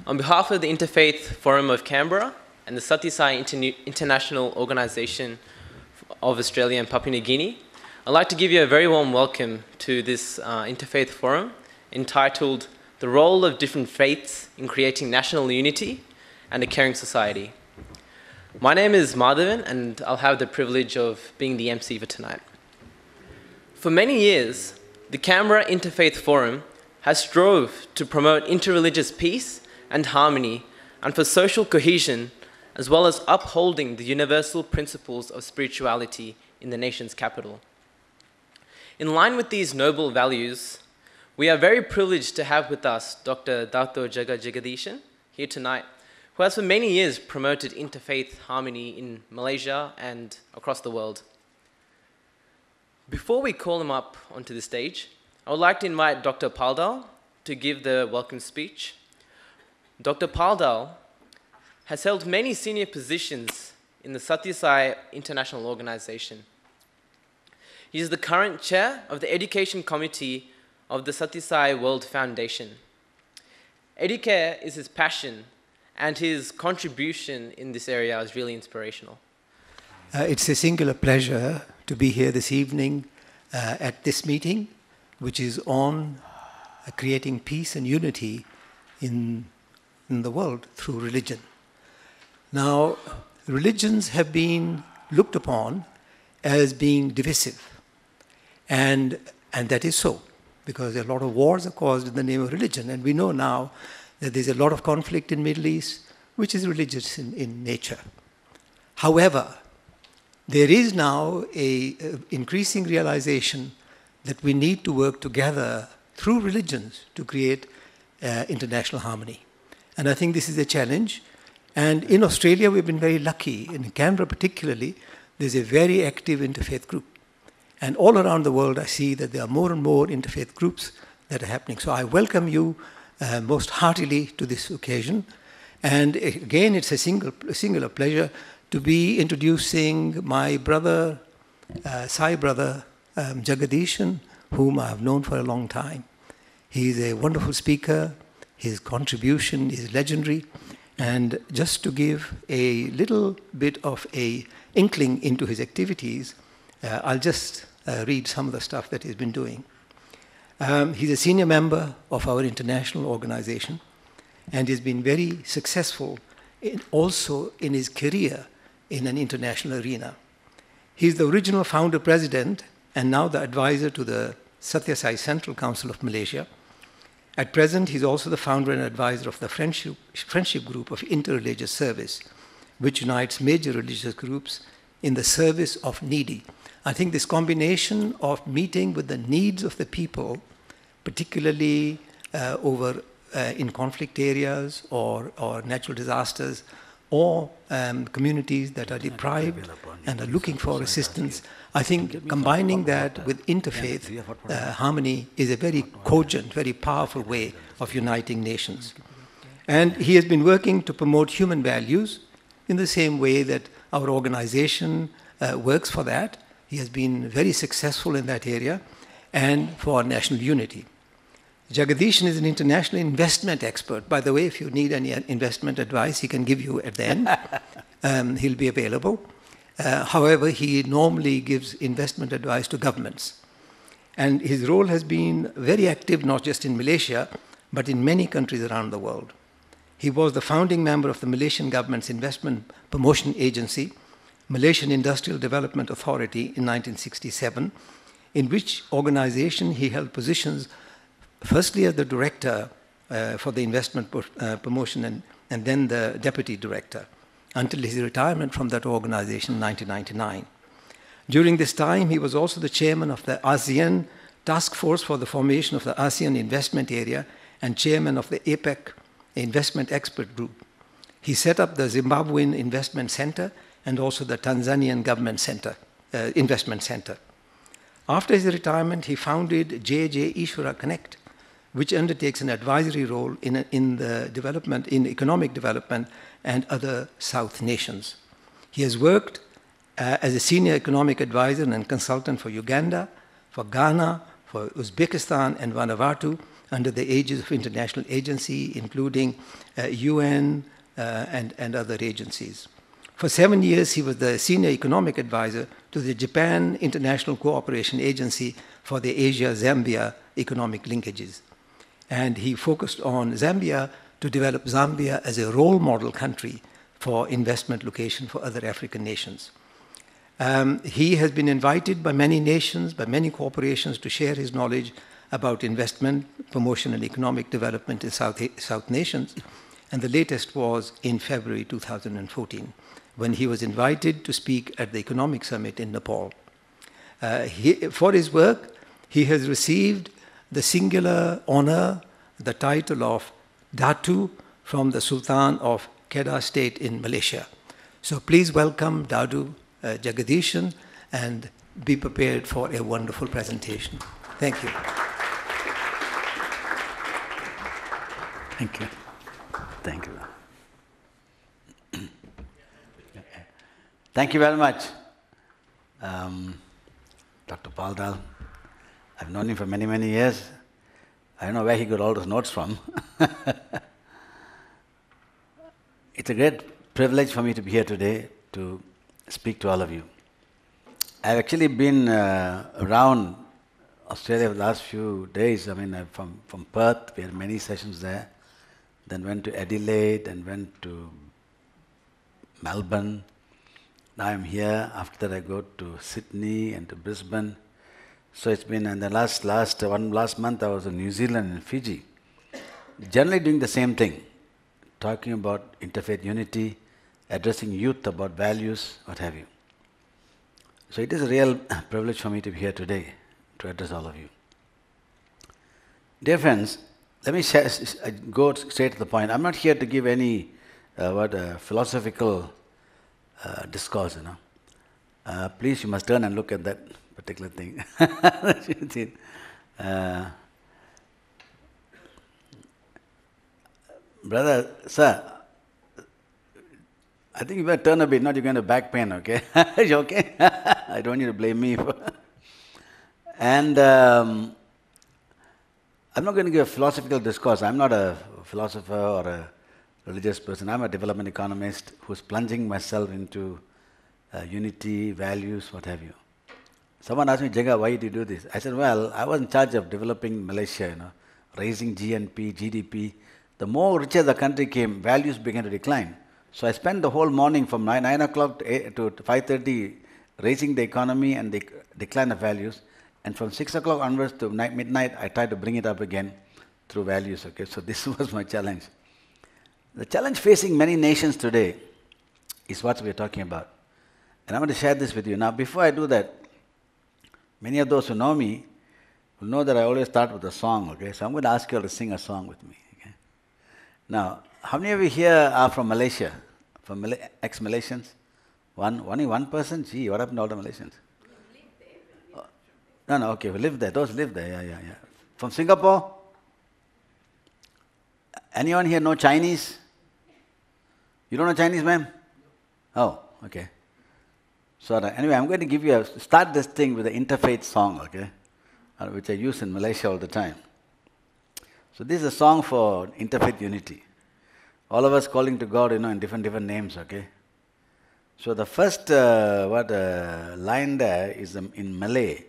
On behalf of the Interfaith Forum of Canberra and the Sathya International Organisation of Australia and Papua New Guinea, I'd like to give you a very warm welcome to this Interfaith Forum entitled The Role of Different Faiths in Creating National Unity and a Caring Society. My name is Madhavan and I'll have the privilege of being the MC for tonight. For many years, the Canberra Interfaith Forum has strove to promote interreligious peace and harmony and for social cohesion, as well as upholding the universal principles of spirituality in the nation's capital. In line with these noble values, we are very privileged to have with us Dr. Dato Jega Jagadeesan here tonight, who has for many years promoted interfaith harmony in Malaysia and across the world. Before we call him up onto the stage, I would like to invite Dr. Paldal to give the welcome speech. Dr. Paldal has held many senior positions in the Sathya International Organisation. He is the current chair of the Education Committee of the Sathya World Foundation. Educare is his passion, and his contribution in this area is really inspirational. It's a singular pleasure to be here this evening at this meeting, which is on creating peace and unity in the world through religion. Now, religions have been looked upon as being divisive, and that is so, because a lot of wars are caused in the name of religion, and we know now that there's a lot of conflict in the Middle East, which is religious in nature. However, there is now an increasing realization that we need to work together through religions to create international harmony. And I think this is a challenge. And in Australia, we've been very lucky. In Canberra particularly, there's a very active interfaith group. And all around the world, I see that there are more and more interfaith groups that are happening. So I welcome you most heartily to this occasion. And again, it's a singular pleasure to be introducing my brother, Sai brother, Jagadeesan, whom I have known for a long time. He's a wonderful speaker. His contribution is legendary. And just to give a little bit of an inkling into his activities, I'll just read some of the stuff that he's been doing. He's a senior member of our international organization, and he's been very successful also in his career in an international arena. He's the original founder-president and now the advisor to the Sathya Sai Central Council of Malaysia. At present, he's also the founder and advisor of the Friendship Group of Interreligious Service, which unites major religious groups in the service of needy. I think this combination of meeting with the needs of the people, particularly in conflict areas or natural disasters, or communities that are deprived and are looking for assistance, I think combining that with interfaith harmony is a very cogent, very powerful way of uniting nations. And he has been working to promote human values in the same way that our organization works for that. He has been very successful in that area and for national unity. Jagadeesan is an international investment expert. By the way, if you need any investment advice, he can give you at the end. He'll be available. However, he normally gives investment advice to governments. And his role has been very active, not just in Malaysia, but in many countries around the world. He was the founding member of the Malaysian government's Investment Promotion Agency, Malaysian Industrial Development Authority in 1967, in which organization he held positions firstly as the director for the investment promotion and then the deputy director until his retirement from that organization in 1999. During this time, he was also the chairman of the ASEAN Task Force for the formation of the ASEAN Investment Area and chairman of the APEC Investment Expert Group. He set up the Zimbabwean Investment Center and also the Tanzanian Government Center, Investment Center. After his retirement, he founded J.J. Ishwara Connect, which undertakes an advisory role in economic development and other South nations. He has worked as a senior economic advisor and consultant for Uganda, for Ghana, for Uzbekistan and Vanuatu, under the aegis of international agency, including UN and other agencies. For 7 years, he was the senior economic advisor to the Japan International Cooperation Agency for the Asia-Zambia economic linkages. And he focused on Zambia to develop Zambia as a role model country for investment location for other African nations. He has been invited by many nations, by many corporations to share his knowledge about investment, promotion, and economic development in South nations. And the latest was in February 2014, when he was invited to speak at the Economic Summit in Nepal. For his work, he has received the singular honor, the title of Datu from the Sultan of Kedah State in Malaysia. So please welcome Dato Jagadeesan and be prepared for a wonderful presentation. Thank you. Thank you. Thank you. Thank you very much, Dr. Paldal. I've known him for many, many years. I don't know where he got all those notes from. It's a great privilege for me to be here today to speak to all of you. I've actually been around Australia for the last few days. I mean, from Perth, we had many sessions there. Then went to Adelaide and went to Melbourne. Now I'm here. After that, I go to Sydney and to Brisbane. So it's been, and the last month I was in New Zealand and Fiji. Generally doing the same thing, talking about interfaith unity, addressing youth about values, what have you. So it is a real privilege for me to be here today to address all of you. Dear friends, let me go straight to the point. I'm not here to give any philosophical discourse, you know. Please, you must turn and look at that particular thing. Brother, sir, I think you better turn a bit, not you're going to back pain, okay? You okay? I don't want you to blame me. And I'm not going to give a philosophical discourse. I'm not a philosopher or a religious person. I'm a development economist who's plunging myself into unity, values, what have you. Someone asked me, Jega, why did you do this? I said, well, I was in charge of developing Malaysia, you know, raising GNP, GDP. The more richer the country came, values began to decline. So I spent the whole morning from 9 o'clock to 5:30 raising the economy and the decline of values. And from 6 o'clock onwards to midnight, I tried to bring it up again through values. Okay, so this was my challenge. The challenge facing many nations today is what we're talking about. And I want to share this with you. Now, before I do that, many of those who know me will know that I always start with a song, okay? So I'm going to ask you all to sing a song with me, okay? Now, how many of you here are from Malaysia? From ex-Malaysians? Only one person? Gee, what happened to all the Malaysians? No, okay, we live there. Those live there, yeah. From Singapore? Anyone here know Chinese? You don't know Chinese, ma'am? Oh, okay. So anyway, I'm going to give you start this thing with an interfaith song, okay, which I use in Malaysia all the time. So this is a song for interfaith unity. All of us calling to God, you know, in different names, okay. So the first line there is in Malay,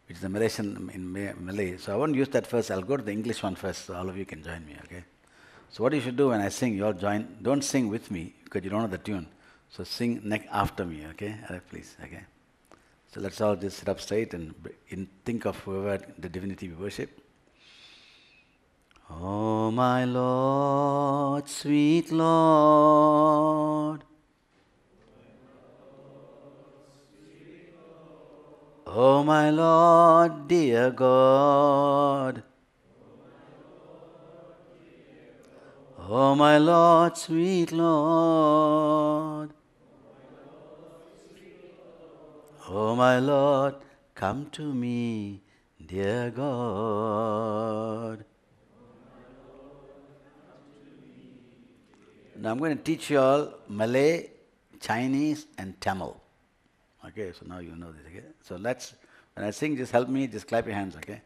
which is the Malaysian in Malay. So I won't use that first. I'll go to the English one first, so all of you can join me, okay. So what you should do when I sing, you all join. Don't sing with me because you don't know the tune. So sing after me, okay? Please, okay? So let's all just sit up straight and think of whoever the divinity we worship. Oh my Lord, sweet Lord. Oh my Lord, dear God. Oh my Lord, sweet Lord. Oh my Lord, come to me, dear God. Now I'm going to teach you all Malay, Chinese and Tamil. Okay, so now you know this, okay? So when I sing, just help me, just clap your hands, okay?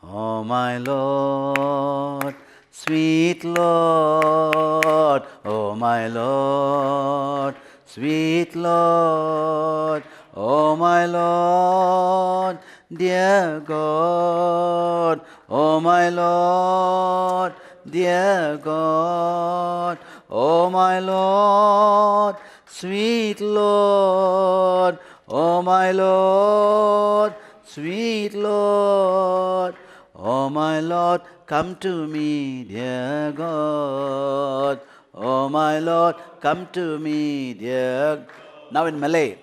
Oh my Lord, sweet Lord, oh my Lord, sweet Lord, oh my Lord, dear God, oh my Lord, dear God, oh my Lord, sweet Lord, oh my Lord, sweet Lord, oh my Lord, come to me, dear God. Oh my Lord, come to me, dear. Now in Malay.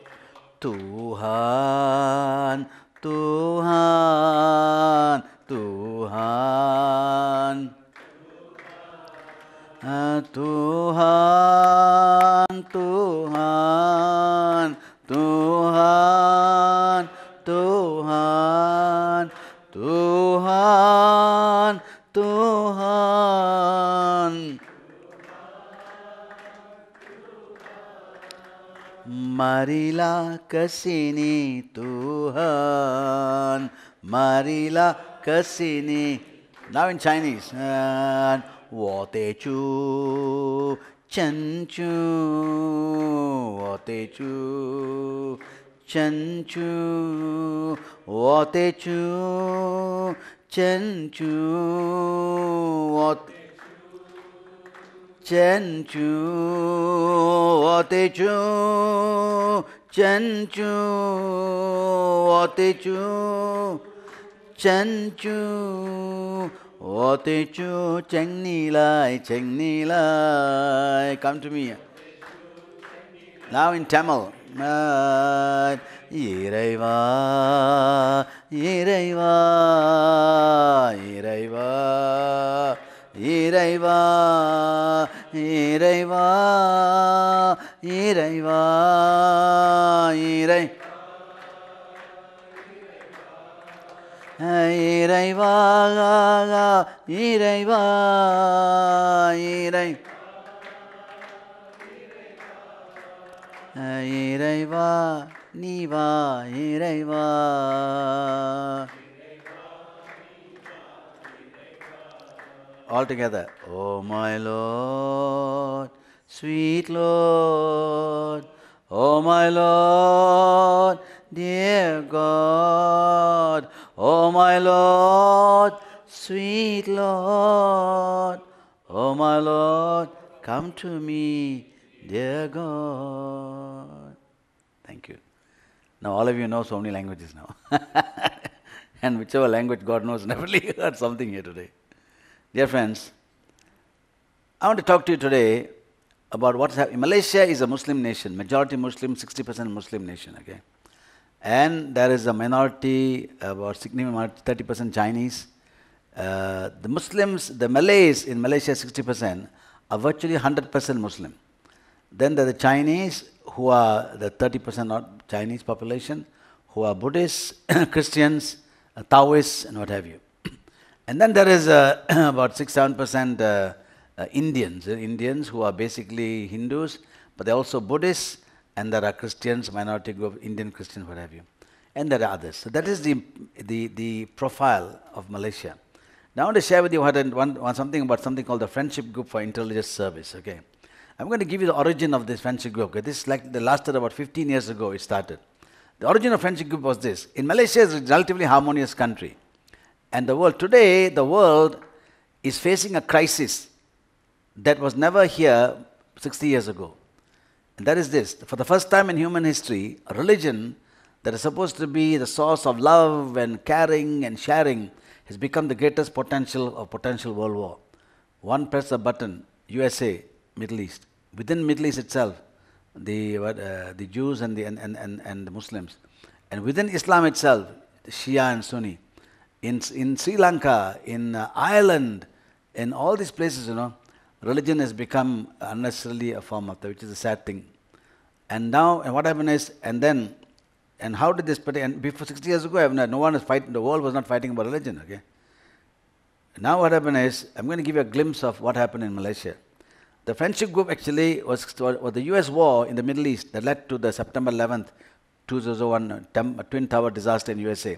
Tuhan, Tuhan, Tuhan. Tuhan, Tuhan, Tuhan, Tuhan, Tuhan, Tuhan. Marilah kesini Tuhan, marilah kesini. Now in Chinese. 我的主，真主，我的主，真主，我的主，真主，我。真主，我的主，真主，我的主，真主，我的主，请你来，请你来 ，come to me. Now in Tamil. இறைவா, இறைவா, இறைவா. இறைவா, இறைவா, இறைவா, இறை இறைவா, இறைவா, இறை இறைவா, நீ வா, இறைவா. All together. Oh my Lord, sweet Lord, oh my Lord, dear God, oh my Lord, sweet Lord, oh my Lord, come to me, dear God. Thank you. Now all of you know so many languages now. And whichever language God knows, definitely heard something here today. Dear friends, I want to talk to you today about what's happening. Malaysia is a Muslim nation, majority Muslim, 60% Muslim nation, okay? And there is a minority, about 30% Chinese. The Muslims, the Malays in Malaysia, 60%, are virtually 100% Muslim. Then there are the Chinese, who are the 30% not Chinese population, who are Buddhists, Christians, Taoists, and what have you. And then there is about 6-7% Indians who are basically Hindus, but they're also Buddhists, and there are Christians, minority group, Indian Christians, what have you. And there are others. So that is the profile of Malaysia. Now I want to share with you something about something called the Friendship Group for Intelligence Service. Okay, I'm going to give you the origin of this friendship group. Okay? This is like the lasted about 15 years ago it started. The origin of friendship group was this. In Malaysia is a relatively harmonious country. And the world is facing a crisis that was never here 60 years ago. And that is this. For the first time in human history, a religion that is supposed to be the source of love and caring and sharing has become the greatest potential of potential world war. One press a button, USA, Middle East. Within Middle East itself, the Jews and the Muslims. And within Islam itself, the Shia and Sunni. In Sri Lanka, in Ireland, in all these places, religion has become unnecessarily a form of that, which is a sad thing. And now, and what happened is, and how did this, and before 60 years ago, no one was fighting, the world was not fighting about religion, okay? Now what happened is, I'm going to give you a glimpse of what happened in Malaysia. The friendship group actually was the US war in the Middle East that led to the September 11th, 2001 Twin Tower disaster in USA.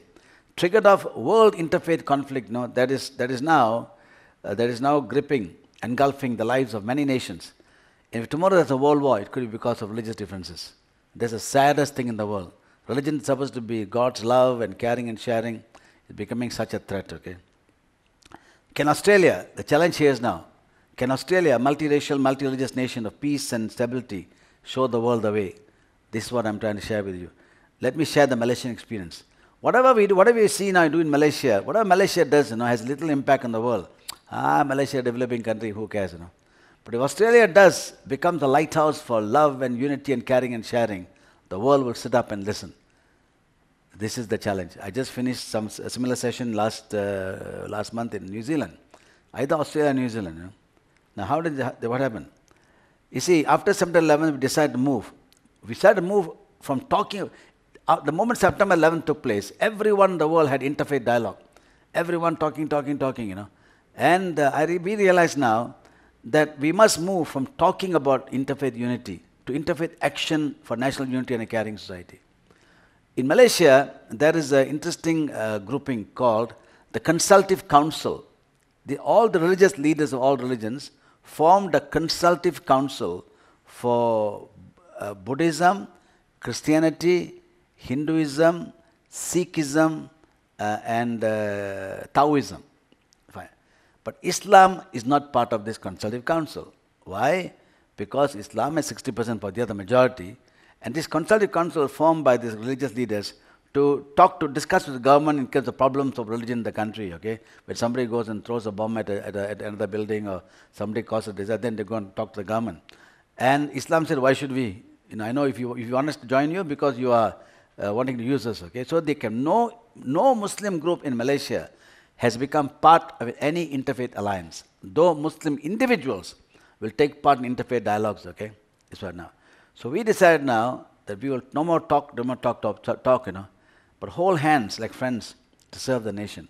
triggered off world interfaith conflict, no, that is now gripping, engulfing the lives of many nations. And if tomorrow there's a world war, it could be because of religious differences. That's the saddest thing in the world. Religion is supposed to be God's love and caring and sharing. It's becoming such a threat, okay? Can Australia, the challenge here is now, can Australia, a multiracial, multi-religious nation of peace and stability, show the world the way? This is what I'm trying to share with you. Let me share the Malaysian experience. Whatever we do, whatever we see now do in Malaysia, whatever Malaysia does, has little impact on the world. Malaysia, a developing country, who cares, But if Australia does become the lighthouse for love and unity and caring and sharing, the world will sit up and listen. This is the challenge. I just finished a similar session last month in New Zealand. Either Australia or New Zealand. Now, what happened? You see, after September 11th, we decided to move. We decided to move from talking. The moment September 11th took place, everyone in the world had interfaith dialogue. Everyone talking. And we realize now that we must move from talking about interfaith unity to interfaith action for national unity and a caring society. In Malaysia, there is an interesting grouping called the Consultative Council. All the religious leaders of all religions formed a consultative council for Buddhism, Christianity, Hinduism, Sikhism, and Taoism. Fine. But Islam is not part of this consultative council. Why? Because Islam is 60%, for the other majority, and this consultative council is formed by these religious leaders to discuss with the government in case of problems of religion in the country, okay? When somebody goes and throws a bomb at another building, or somebody causes a disaster, then they go and talk to the government. And Islam said, why should we? I know if you want us to join you because you are wanting to use us, okay? So they can, no Muslim group in Malaysia has become part of any interfaith alliance, though Muslim individuals will take part in interfaith dialogues, okay? This one now. So we decided now that we will no more talk, but hold hands like friends to serve the nation.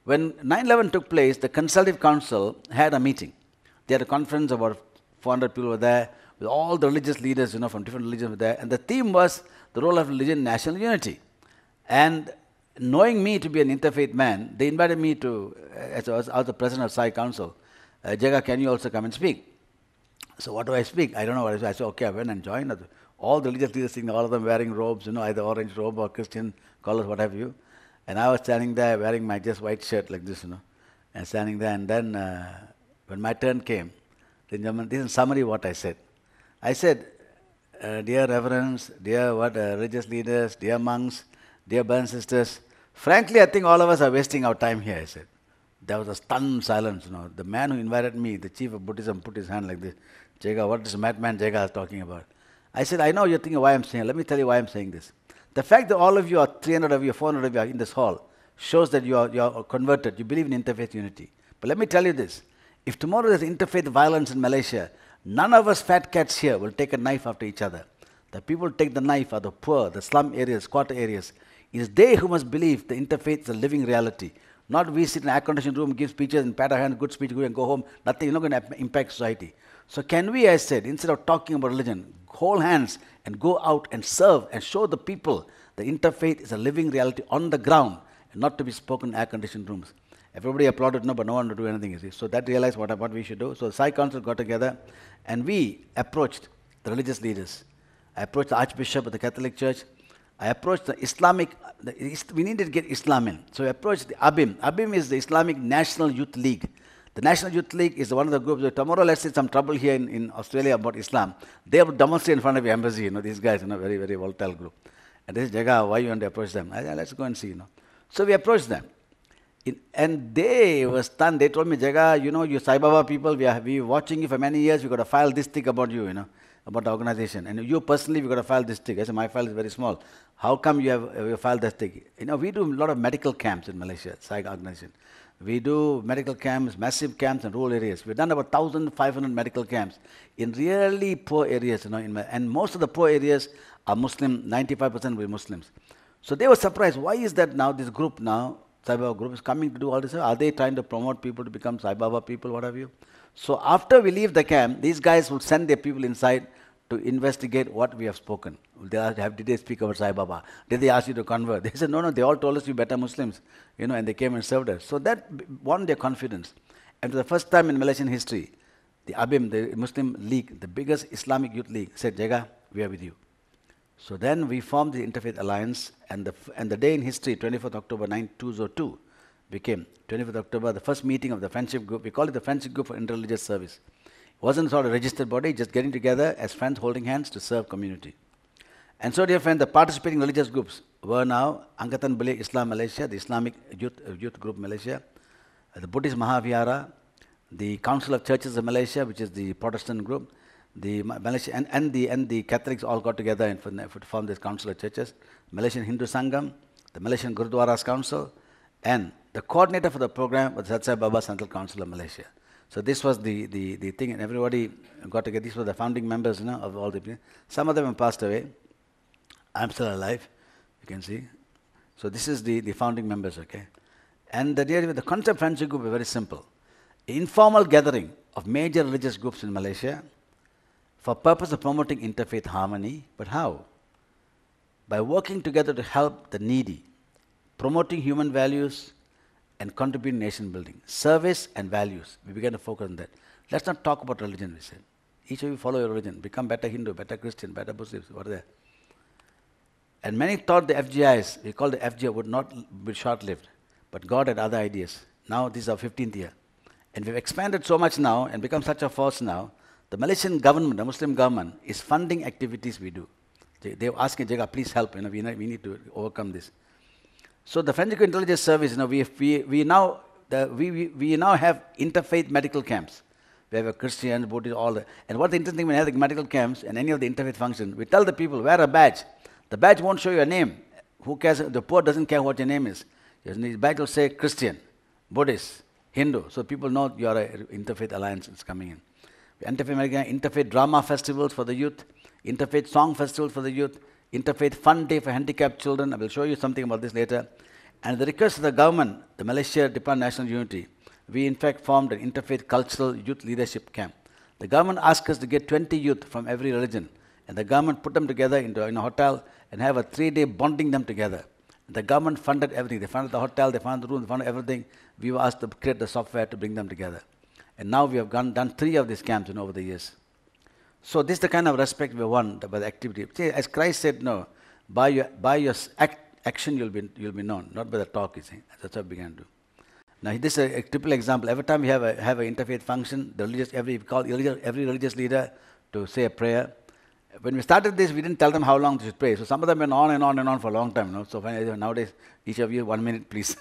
When 9/11 took place, the Consultative Council had a meeting. They had a conference, about 400 people were there, with all the religious leaders, from different religions were there, and the theme was the role of religion in national unity. And knowing me to be an interfaith man, they invited me to, as the president of Sai Council, Jega, can you also come and speak? So what do I speak? I don't know what I say. I said, okay, I went and joined. All the religious leaders, all of them wearing robes, either orange robe or Christian colors, what have you. And I was standing there wearing my just white shirt like this, and standing there. And then when my turn came, this is in summary what I said. I said, dear reverends, dear religious leaders, dear monks, dear brothers and sisters, frankly, I think all of us are wasting our time here, I said. There was a stunned silence, The man who invited me, the chief of Buddhism, put his hand like this. Jega, what is madman Jega is talking about? I said, I know you're thinking why I'm saying it. Let me tell you why I'm saying this. The fact that all of you are 300 of you, 400 of you are in this hall shows that you are converted. You believe in interfaith unity. But let me tell you this. If tomorrow there's interfaith violence in Malaysia, none of us fat cats here will take a knife after each other. The people who take the knife are the poor, the slum areas, quarter areas. It is they who must believe the interfaith is a living reality. Not we sit in an air-conditioned room, give speeches and pat our hands, good speech, go and go home. Nothing, you're not going to impact society. So can we, I said, instead of talking about religion, hold hands and go out and serve and show the people the interfaith is a living reality on the ground and not to be spoken in air-conditioned rooms. Everybody applauded, but no one would do anything, you see. So that realized what we should do. So the Sai Council got together and we approached the religious leaders. I approached the Archbishop of the Catholic Church. I approached the Islamic, we needed to get Islam in. So we approached the ABIM. ABIM is the Islamic National Youth League. The National Youth League is one of the groups. Tomorrow, let's say some trouble here in Australia about Islam. They will demonstrate in front of the embassy, these guys, very, very volatile group. And this is Jega, why you want to approach them? I said, let's go and see, So we approached them. And they were stunned. They told me, Jega, you Sai Baba people, we watching you for many years. We've got to file this thick about you, about the organization. And you personally, we've got to file this thick. I said, my file is very small. How come you have filed this thick? We do a lot of medical camps in Malaysia, Sai organization. We do medical camps, massive camps in rural areas. We've done about 1,500 medical camps in really poor areas, and most of the poor areas are Muslim, 95% will be Muslims. So they were surprised. Why is that now, this group now, Sai Baba group is coming to do all this? Are they trying to promote people to become Sai Baba people, what have you? So after we leave the camp, these guys will send their people inside to investigate what we have spoken. Did they speak about Sai Baba? Did they ask you to convert? They said, no, they all told us you better Muslims, and they came and served us. So that won their confidence. And for the first time in Malaysian history, the ABIM, the Muslim League, the biggest Islamic youth league, said, Jega, we are with you. So then we formed the Interfaith Alliance, and the day in history, 24th October 2002, became 24th October, the first meeting of the friendship group. We call it the Friendship Group for Interreligious Service. It wasn't sort of a registered body, just getting together as friends holding hands to serve community. And so, dear friend, the participating religious groups were now Angkatan Belia Islam Malaysia, the Islamic Youth Group Malaysia, the Buddhist Mahavihara, the Council of Churches of Malaysia, which is the Protestant group, the Malaysia and the Catholics all got together and to form this Council of Churches, Malaysian Hindu Sangam, the Malaysian Gurudwaras Council, and the coordinator for the program was Sai Baba Central Council of Malaysia. So this was the thing, and everybody got together. These were the founding members, of all the people. Some of them have passed away. I'm still alive, you can see. So this is the founding members, okay. And the concept friendship group is very simple. Informal gathering of major religious groups in Malaysia for purpose of promoting interfaith harmony. But how? By working together to help the needy, promoting human values, and contributing nation building. Service and values. We began to focus on that. Let's not talk about religion, we said. Each of you follow your religion. Become better Hindu, better Christian, better Muslims, what are there? And many thought the FGIs, we call the FGI, would not be short-lived. But God had other ideas. Now this is our 15th year. And we've expanded so much now and become such a force now, the Malaysian government, the Muslim government, is funding activities we do. They're asking, Jega, please help, we need to overcome this. So the Friendship Intelligence Service, we now have interfaith medical camps. We have a Christian, Buddhist, all that. And what's interesting, when we have the medical camps and any of the interfaith functions, we tell the people, wear a badge. The badge won't show your name. Who cares? The poor doesn't care what your name is. The badge will say Christian, Buddhist, Hindu. So people know you are an interfaith alliance is coming in. Interfaith drama festivals for the youth, interfaith song festivals for the youth, interfaith fun day for handicapped children. I will show you something about this later. And at the request of the government, the Malaysia Department of National Unity, we in fact formed an interfaith cultural youth leadership camp. The government asked us to get 20 youth from every religion, and the government put them together in a hotel and have a 3-day bonding them together. The government funded everything. They funded the hotel, they funded the room, they funded everything. We were asked to create the software to bring them together. And now we have done 3 of these camps over the years. So this is the kind of respect we want by the activity. See, as Christ said, no, by your action you'll be known, not by the talk. You see, that's what we began to do. Now this is a typical example. Every time we have an interfaith function, we call every religious leader to say a prayer. When we started this, we didn't tell them how long they should pray. So some of them went on and on and on for a long time. So nowadays, each of you 1 minute, please.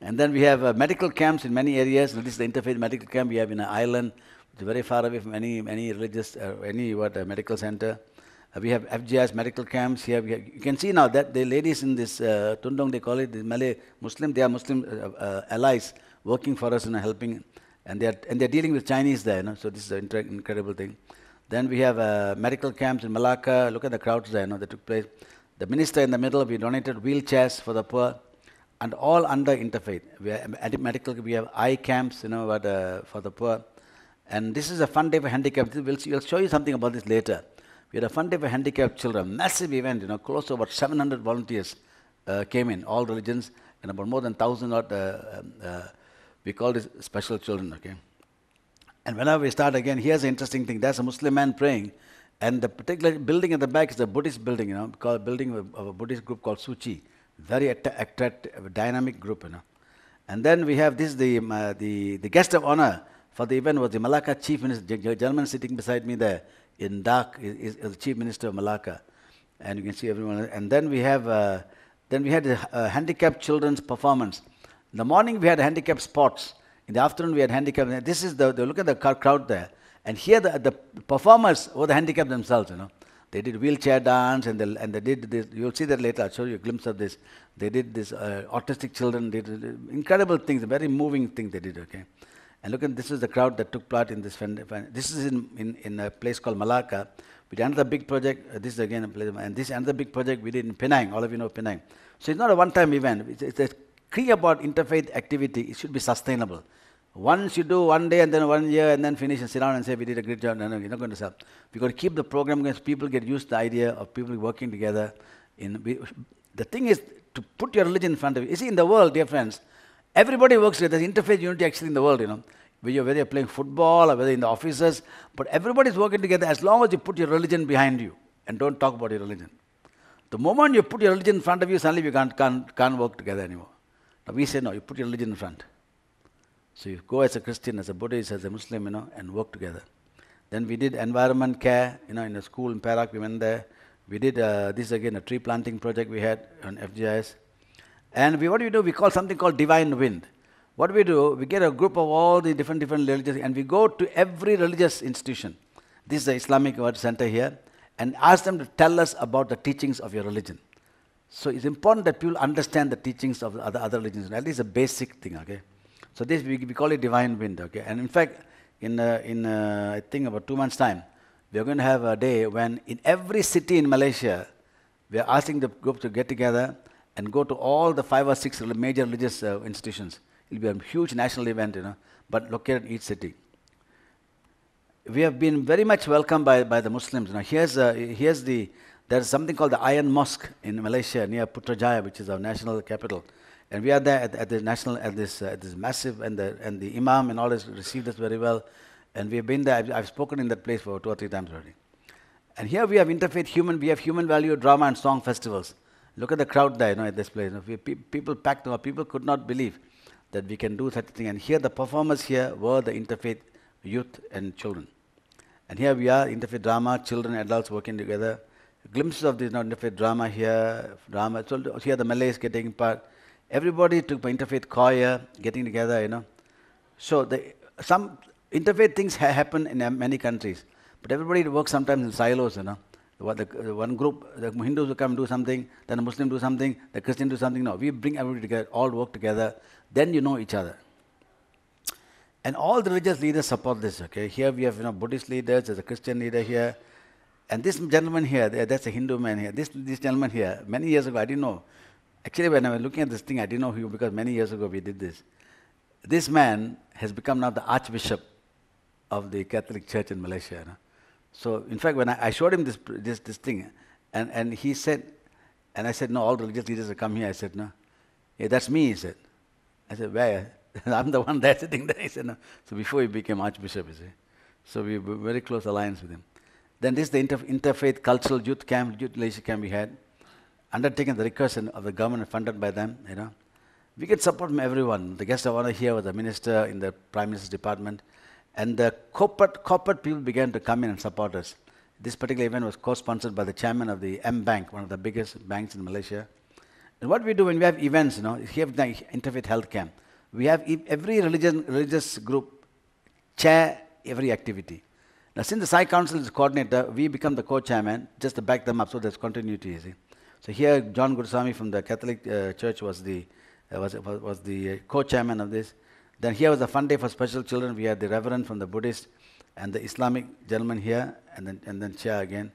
And then we have medical camps in many areas. This is the interfaith medical camp we have in an island. It's very far away from any religious, medical center. We have FGI's medical camps here. You can see now that the ladies in this Tundong, they call it the Malay Muslim. They are Muslim allies working for us and helping, and they're dealing with Chinese there. So this is an incredible thing. Then we have medical camps in Malacca. Look at the crowds there. That took place. The minister in the middle. We donated wheelchairs for the poor, and all under interfaith. We have We have eye camps. For the poor. And this is a fun day for handicapped. We'll show you something about this later. We had a fun day for handicapped children, massive event, close to about 700 volunteers came in, all religions, and about more than 1,000 we call this special children, okay. And whenever we start again, here's the interesting thing. There's a Muslim man praying, and the particular building at the back is a Buddhist building, called building of a Buddhist group called Suchi, very attractive, dynamic group, And then we have this, the guest of honor for the event was the Malacca Chief Minister, the gentleman sitting beside me there in dark is the Chief Minister of Malacca, and you can see everyone. And then we had a handicapped children's performance. In the morning we had handicapped sports. In the afternoon we had handicapped. This is look at the crowd there, and here the performers were the handicapped themselves. They did wheelchair dance, and they did this. You'll see that later. I'll show you a glimpse of this. They did this. Autistic children did incredible things, very moving things they did. Okay. And look at this is the crowd that took part in this. This is in a place called Malacca. We did another big project. This is again a place, and this another big project we did in Penang. All of you know Penang. So it's not a one-time event. It's a key about interfaith activity. It should be sustainable. Once you do one day and then 1 year and then finish and sit down and say, we did a great job, no, you're not going to help. We've got to keep the program going so people get used to the idea of people working together. The thing is to put your religion in front of you. You see, in the world, dear friends, everybody works together. There's interfaith unity actually in the world, whether you're playing football or whether in the offices, but everybody's working together as long as you put your religion behind you and don't talk about your religion. The moment you put your religion in front of you, suddenly you can't work together anymore. Now we say, no, you put your religion in front. So you go as a Christian, as a Buddhist, as a Muslim, and work together. Then we did environment care, in a school in Perak, we went there. We did this again, a tree planting project we had on FGIS. And what do? We call something called Divine Wind. What we do, we get a group of all the different religions, and we go to every religious institution. This is the Islamic Word Center here, and ask them to tell us about the teachings of your religion. So it's important that people understand the teachings of the other religions, at least a basic thing, okay? So this, we call it Divine Wind, okay? And in fact, in I think about 2 months' time, we are going to have a day when in every city in Malaysia, we are asking the group to get together and go to all the 5 or 6 major religious institutions. It will be a huge national event, but located in each city. We have been very much welcomed by the Muslims. Now there's something called the Iron Mosque in Malaysia near Putrajaya, which is our national capital. And we are there at this massive, and the Imam and all this received us very well. And we have been there. I've spoken in that place for 2 or 3 times already. And here we have interfaith we have human value drama and song festivals. Look at the crowd there, at this place. People packed up. People could not believe that we can do such a thing. And here the performers here were the interfaith youth and children. And here we are, interfaith drama, children and adults working together. Glimpses of this interfaith drama here, So here the Malays getting part. Everybody took interfaith choir, getting together, So some interfaith things happen in many countries, but everybody works sometimes in silos, The one group, the Hindus will come and do something, then the Muslim do something, the Christian do something. No, we bring everybody together, all work together, then you know each other. And all the religious leaders support this, okay? Here we have, Buddhist leaders, there's a Christian leader here. And this gentleman here, that's a Hindu man here. This gentleman here, many years ago, I didn't know. Actually, when I was looking at this thing, I didn't know who, because many years ago we did this. This man has become now the Archbishop of the Catholic Church in Malaysia. So, in fact, when I showed him this thing, and he said, and I said, no, all the religious leaders have come here. I said, no. Yeah, that's me, he said. I said, where? I'm the one there sitting there. He said, no. So before he became Archbishop, you see. So we were very close alliance with him. Then this is the interfaith cultural youth leadership camp we had, undertaken at the request of the government and funded by them, We get support from everyone. The guest of honor here was a minister in the Prime Minister's department. And the corporate people began to come in and support us. This particular event was co-sponsored by the chairman of the M Bank, one of the biggest banks in Malaysia. And what we do when we have events, here the Interfaith Health Camp, we have every religious group chair every activity. Now, since the Sai Council is coordinator, we become the co-chairman just to back them up, so there's continuity, you see. So here, John Guruswamy from the Catholic Church was the co-chairman of this. Then here was the fun day for special children. We had the Reverend from the Buddhist and the Islamic gentleman here, and then Chia again.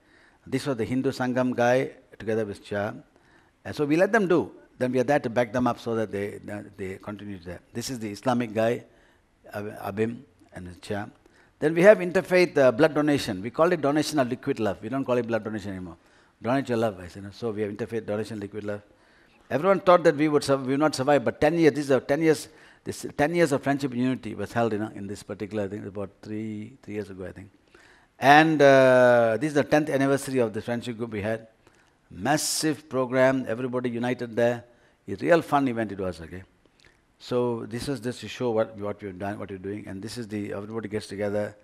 This was the Hindu Sangam guy together with Chia. And so we let them do. Then we are there to back them up so that they continue there. This is the Islamic guy, Abim and Chia. Then we have interfaith blood donation. We call it donation of liquid love. We don't call it blood donation anymore. Donate your love, I say. So we have interfaith donation liquid love. Everyone thought that we would not survive, but 10 years, this 10 years of friendship and unity was held in this particular, I think about 3 years ago, I think. And this is the 10th anniversary of the friendship group we had. Massive program, everybody united there. A real fun event it was, okay. So this is just to show what we've done, what we're doing. And this is everybody gets together,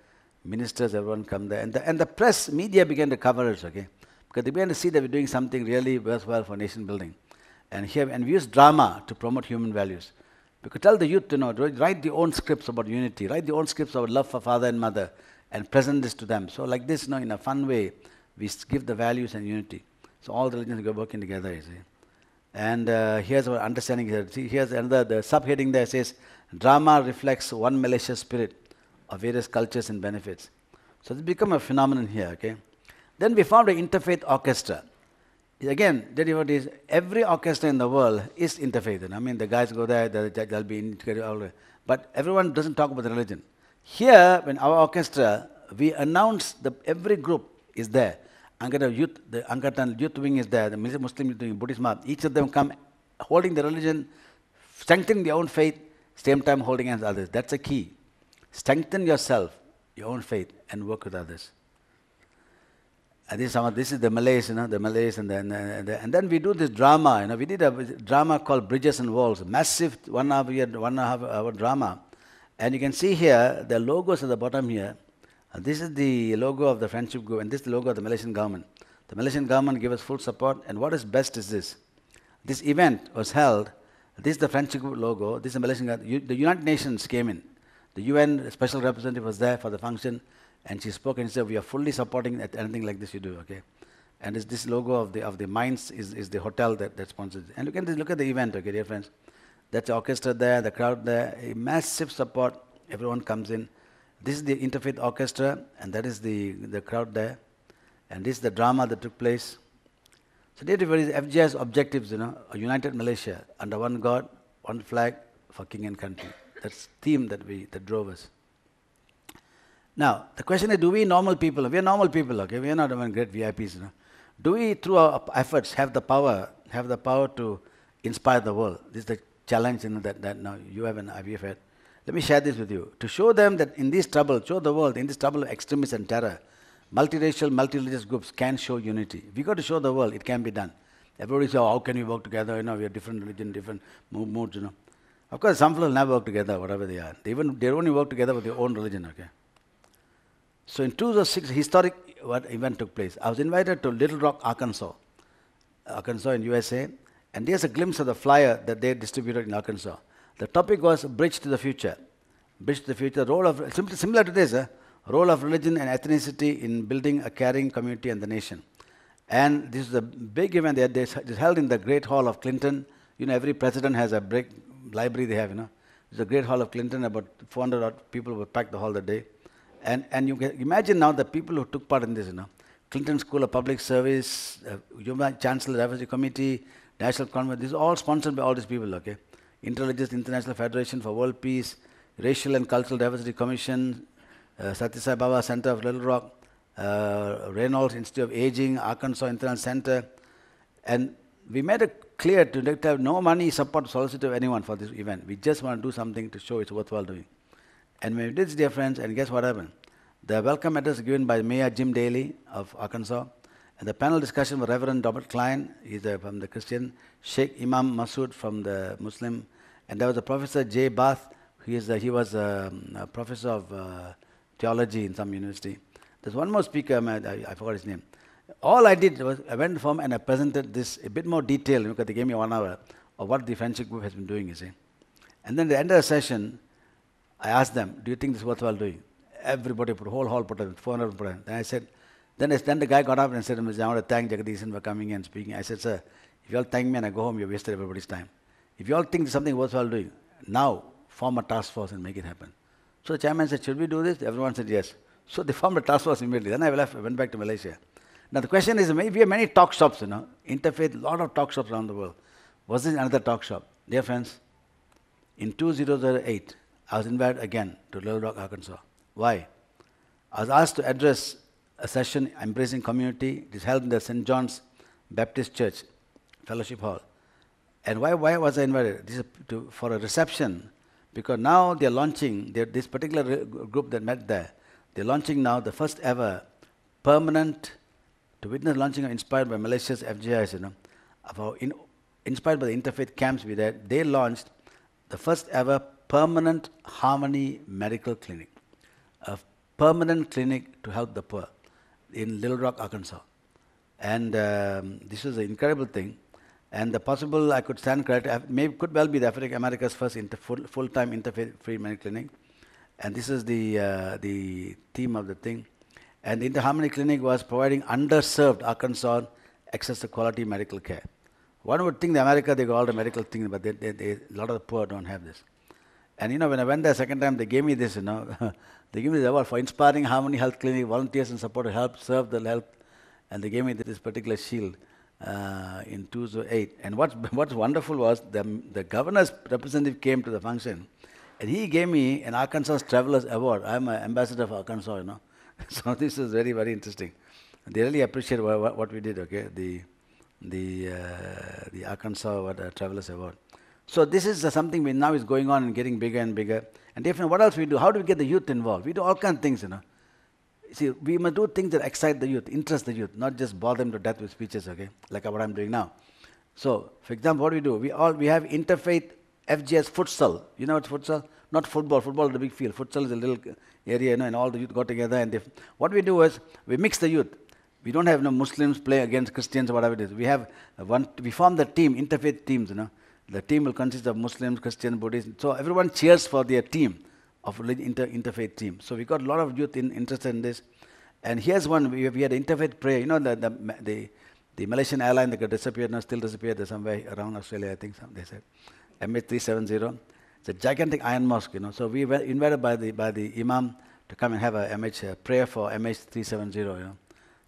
ministers, everyone come there. And the press, media began to cover us, okay. Because they began to see that we're doing something really worthwhile for nation building. And we use drama to promote human values. We could tell the youth to write their own scripts about unity, write their own scripts about love for father and mother, and present this to them. So like this, in a fun way, we give the values and unity. So all the religions go working together, you see. And here's our understanding here. See, here's another, the subheading there says, drama reflects one malicious spirit of various cultures and benefits. So it's become a phenomenon here, okay. Then we found an interfaith orchestra. Again, every orchestra in the world is interfaith. I mean, the guys go there, they'll be integrated all the way. but everyone doesn't talk about the religion. Here, when our orchestra, we announce every group is there. Angkatan youth, the Angkatan youth wing is there, the Muslim youth wing, Buddhist math. Each of them come holding the religion, strengthening their own faith, same time holding hands with others. That's a key. Strengthen yourself, your own faith, and work with others. This is the Malays, the Malays, and then we do this drama. We did a drama called Bridges and Walls, massive 1.5 hour drama, and you can see here the logos at the bottom here. This is the logo of the friendship group, and this is the logo of the Malaysian government. The Malaysian government gave us full support, and what is best is this. This event was held. This is the friendship group logo. This is the Malaysian government. The United Nations came in. The UN special representative was there for the function. And she spoke and said, we are fully supporting anything like this you do, okay? And this logo of the Mines is the hotel that sponsors it. And look at the event, okay, dear friends. That's the orchestra there, the crowd there, a massive support. Everyone comes in. This is the interfaith orchestra, and that is the crowd there. And this is the drama that took place. So dear friends, FGI's objectives, a united Malaysia under one God, one flag for king and country. That's the theme that drove us. Now, the question is, do we normal people, we are normal people, okay? We are not even great VIPs, Do we, through our efforts, have the power to inspire the world? This is the challenge, that now you have and we have had. Let me share this with you. To show them that in this trouble, show the world, in this trouble of extremism and terror, multiracial, multi-religious groups can show unity. We got to show the world it can be done. Everybody says, how can we work together? We are different religion, different moods, Of course, some people will never work together, whatever they are. They only work together with their own religion, okay? So in 2006, historic event took place. I was invited to Little Rock, Arkansas in USA, and here's a glimpse of the flyer that they distributed in Arkansas. The topic was Bridge to the Future. Bridge to the Future, role of, similar to this, role of religion and ethnicity in building a caring community and the nation. And this is a big event. It's held in the Great Hall of Clinton. Every president has a big library they have, It's the Great Hall of Clinton. About 400 odd people were packed the hall that day. And you can imagine now the people who took part in this, Clinton School of Public Service, Chancellor Diversity Committee, National Conference, this is all sponsored by all these people, okay? Interreligious International Federation for World Peace, Racial and Cultural Diversity Commission, Sathya Sai Baba Center of Little Rock, Reynolds Institute of Aging, Arkansas International Center. And we made it clear to have no money support solicited of anyone for this event. We just want to do something to show it's worthwhile doing. And when we did this, dear friends, and guess what happened? The welcome address given by Mayor Jim Daly of Arkansas, and the panel discussion with Reverend Robert Klein, he's from the Christian, Sheikh Imam Masood from the Muslim, and there was a Professor Jay Bath, he was a professor of theology in some university. There's one more speaker, I forgot his name. All I did was I went home and I presented this a bit more detail, because they gave me 1 hour of what the friendship group has been doing, you see. And then at the end of the session, I asked them, do you think this is worthwhile doing? Everybody put, whole hall put in, 400 put in. Then I said, then the guy got up and said, I want to thank Jagadeesan for coming and speaking. I said, sir, if you all thank me and I go home, you wasted everybody's time. If you all think there's something worthwhile doing, now form a task force and make it happen. So the chairman said, should we do this? Everyone said yes. So they formed a task force immediately. Then I went back to Malaysia. Now the question is, we have many talk shops, interfaith, a lot of talk shops around the world. Was this another talk shop? Dear friends, in 2008, I was invited again to Little Rock, Arkansas. Why? I was asked to address a session, Embracing Community. It is held in the St. John's Baptist Church, Fellowship Hall. And why was I invited? This is for a reception, because now they're launching, this particular group that met there, they're launching now the first ever permanent, to witness launching of inspired by Malaysia's FGIs, inspired by the interfaith camps we did, they launched the first ever permanent Harmony Medical Clinic, a permanent clinic to help the poor in Little Rock, Arkansas. And this was an incredible thing. And the possible, I could stand corrected, could well be the America's first full-time interfaith-free medical clinic. And this is the theme of the thing. And the Interharmony Clinic was providing underserved Arkansas access to quality medical care. One would think in America they got all the medical things, but a lot of the poor don't have this. And when I went there second time, they gave me this, they gave me the award for inspiring Harmony Health Clinic, volunteers and support to help serve the health. And they gave me this particular shield in 2008. And what's wonderful was the governor's representative came to the function. And he gave me an Arkansas Travelers Award. I'm an ambassador of Arkansas, So this is very, very interesting. They really appreciate what we did, okay? The Arkansas Travelers Award. So this is something now is going on and getting bigger and bigger. And definitely, what else we do? How do we get the youth involved? We do all kinds of things, See, we must do things that excite the youth, interest the youth, not just bore them to death with speeches, okay? Like what I'm doing now. So, for example, what do? We have interfaith FGS futsal. You know what's futsal? Not football. Football is a big field. Futsal is a little area, and all the youth got together. And what we do is we mix the youth. We don't have Muslims play against Christians or whatever it is. We have we form the team, interfaith teams. The team will consist of Muslims, Christians, Buddhists. So everyone cheers for their team of interfaith team. So we got a lot of youth interested in this. And here's one. We had interfaith prayer. The Malaysian airline that got disappeared now, still disappeared. There's somewhere around Australia, I think. They said MH370. It's a gigantic iron mosque. So we were invited by the imam to come and have a prayer for MH370.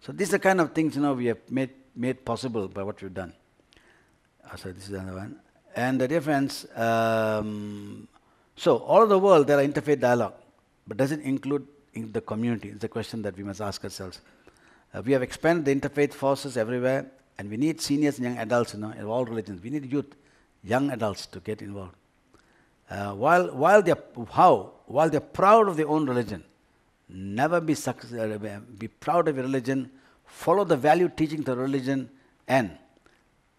So these are the kind of things we have made possible by what we've done. So this is another one. And dear friends, so all over the world there are interfaith dialogue, but does it include in the community? It's a question that we must ask ourselves. We have expanded the interfaith forces everywhere, and we need seniors and young adults, in all religions. We need youth, young adults to get involved. While they're proud of their own religion, never be proud of your religion, follow the value teaching the religion, and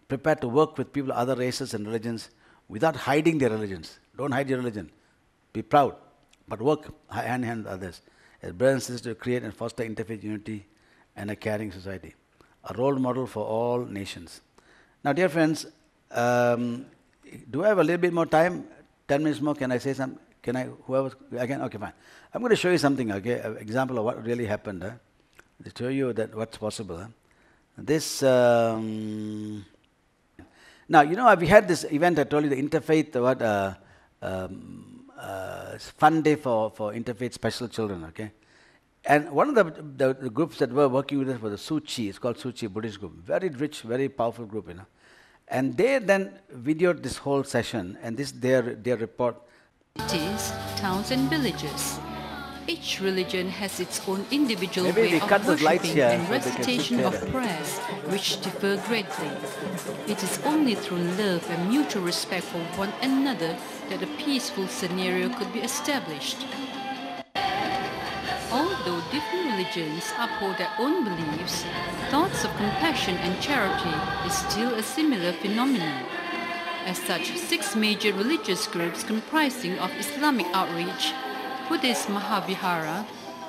prepare to work with people of other races and religions without hiding their religions. Don't hide your religion. Be proud, but work hand in hand with others. As brothers and sisters, to create and foster interfaith unity and a caring society. A role model for all nations. Now, dear friends, do I have a little bit more time? 10 minutes more, can I say something? Can I, again? Okay, fine. I'm going to show you something, okay, an example of what really happened. To show you that what's possible. This, now, we had this event, I told you, the interfaith, fun day for interfaith special children, okay? And one of the groups that were working with us was the Suchi. It's called Suchi, Buddhist group. Very rich, very powerful group, And they then videoed this whole session, and this their report. Cities, towns and villages. Each religion has its own individual Maybe way we of cut the lights worshipping here and so they can see recitation of clearer. prayers, which differ greatly. It is only through love and mutual respect for one another that a peaceful scenario could be established. Although different religions uphold their own beliefs, thoughts of compassion and charity is still a similar phenomenon. As such, 6 major religious groups comprising of Islamic outreach, Buddhist Mahavihara,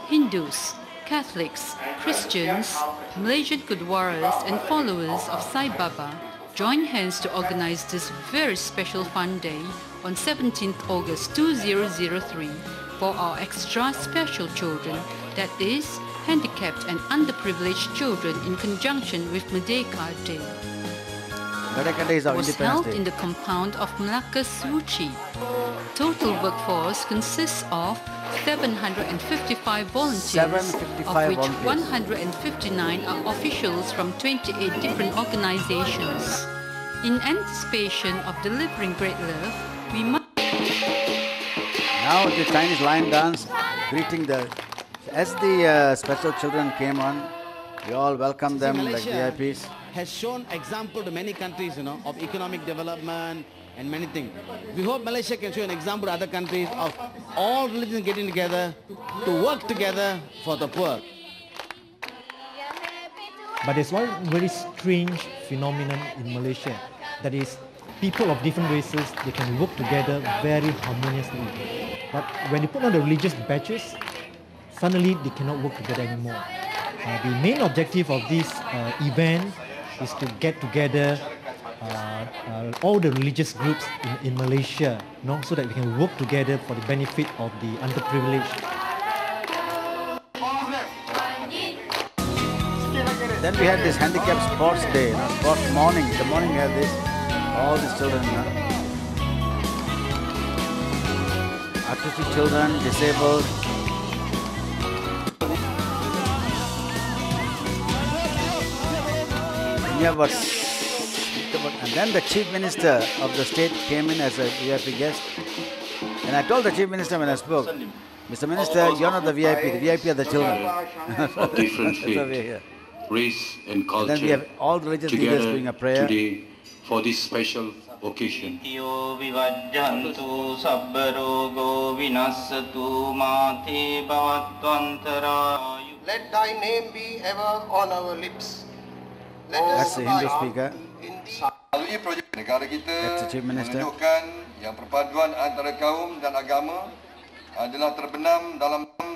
Hindus, Catholics, Christians, Malaysian Gurdwaras and followers of Sai Baba join hands to organize this very special fun day on 17th August 2003 for our extra special children, that is, handicapped and underprivileged children in conjunction with Merdeka Day. Merdeka Day is our Was Independence held Day. in the compound of Malacca Suci. Total workforce consists of 755 volunteers, 755 of which volunteers. 159 are officials from 28 different organizations. In anticipation of delivering great love, we must... Now the Chinese lion dance, greeting the... As the special children came on, we all welcomed them like Malaysia VIPs. has shown example to many countries, of economic development and many things. We hope Malaysia can show an example to other countries of all religions getting together to work together for the poor. But there's one very strange phenomenon in Malaysia, that is, people of different races, they can work together very harmoniously. But when you put on the religious badges, suddenly they cannot work together anymore. The main objective of this event is to get together all the religious groups in Malaysia, so that we can work together for the benefit of the underprivileged. Then we had this handicap sports day, sports morning. In the morning we had this, all these children, autistic children, disabled. And then the chief minister of the state came in as a VIP guest. And I told the Chief Minister when I spoke, Mr. Minister, you're not the VIP are the children. Of different That's why we're here. faith, race and And culture then we have all the religious leaders together doing a prayer. today for this special occasion. Let thy name be ever on our lips. Let That's us the Hindu abide speaker. in thee. Melalui projek negara kita That's the Chief Minister. menunjukkan yang perpaduan antara kaum dan agama adalah terbenam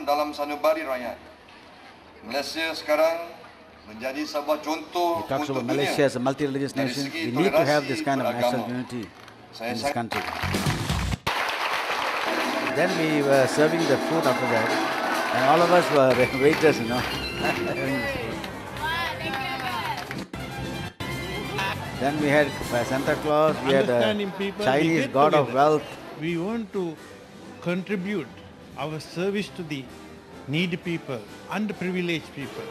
dalam sanubari rakyat. Malaysia sekarang menjadi sebuah contoh He talks untuk about dunia. Malaysia as a multi-religious Dari nation. segi We need to have this toleransi kind of national beragama. unity Saya in this sangat country. Then we were serving the food after that, and all of us were waiters, you know. Then we had Santa Claus, we had a Understanding people, we Chinese get god of together. wealth. We want to contribute our service to the needy people, underprivileged people.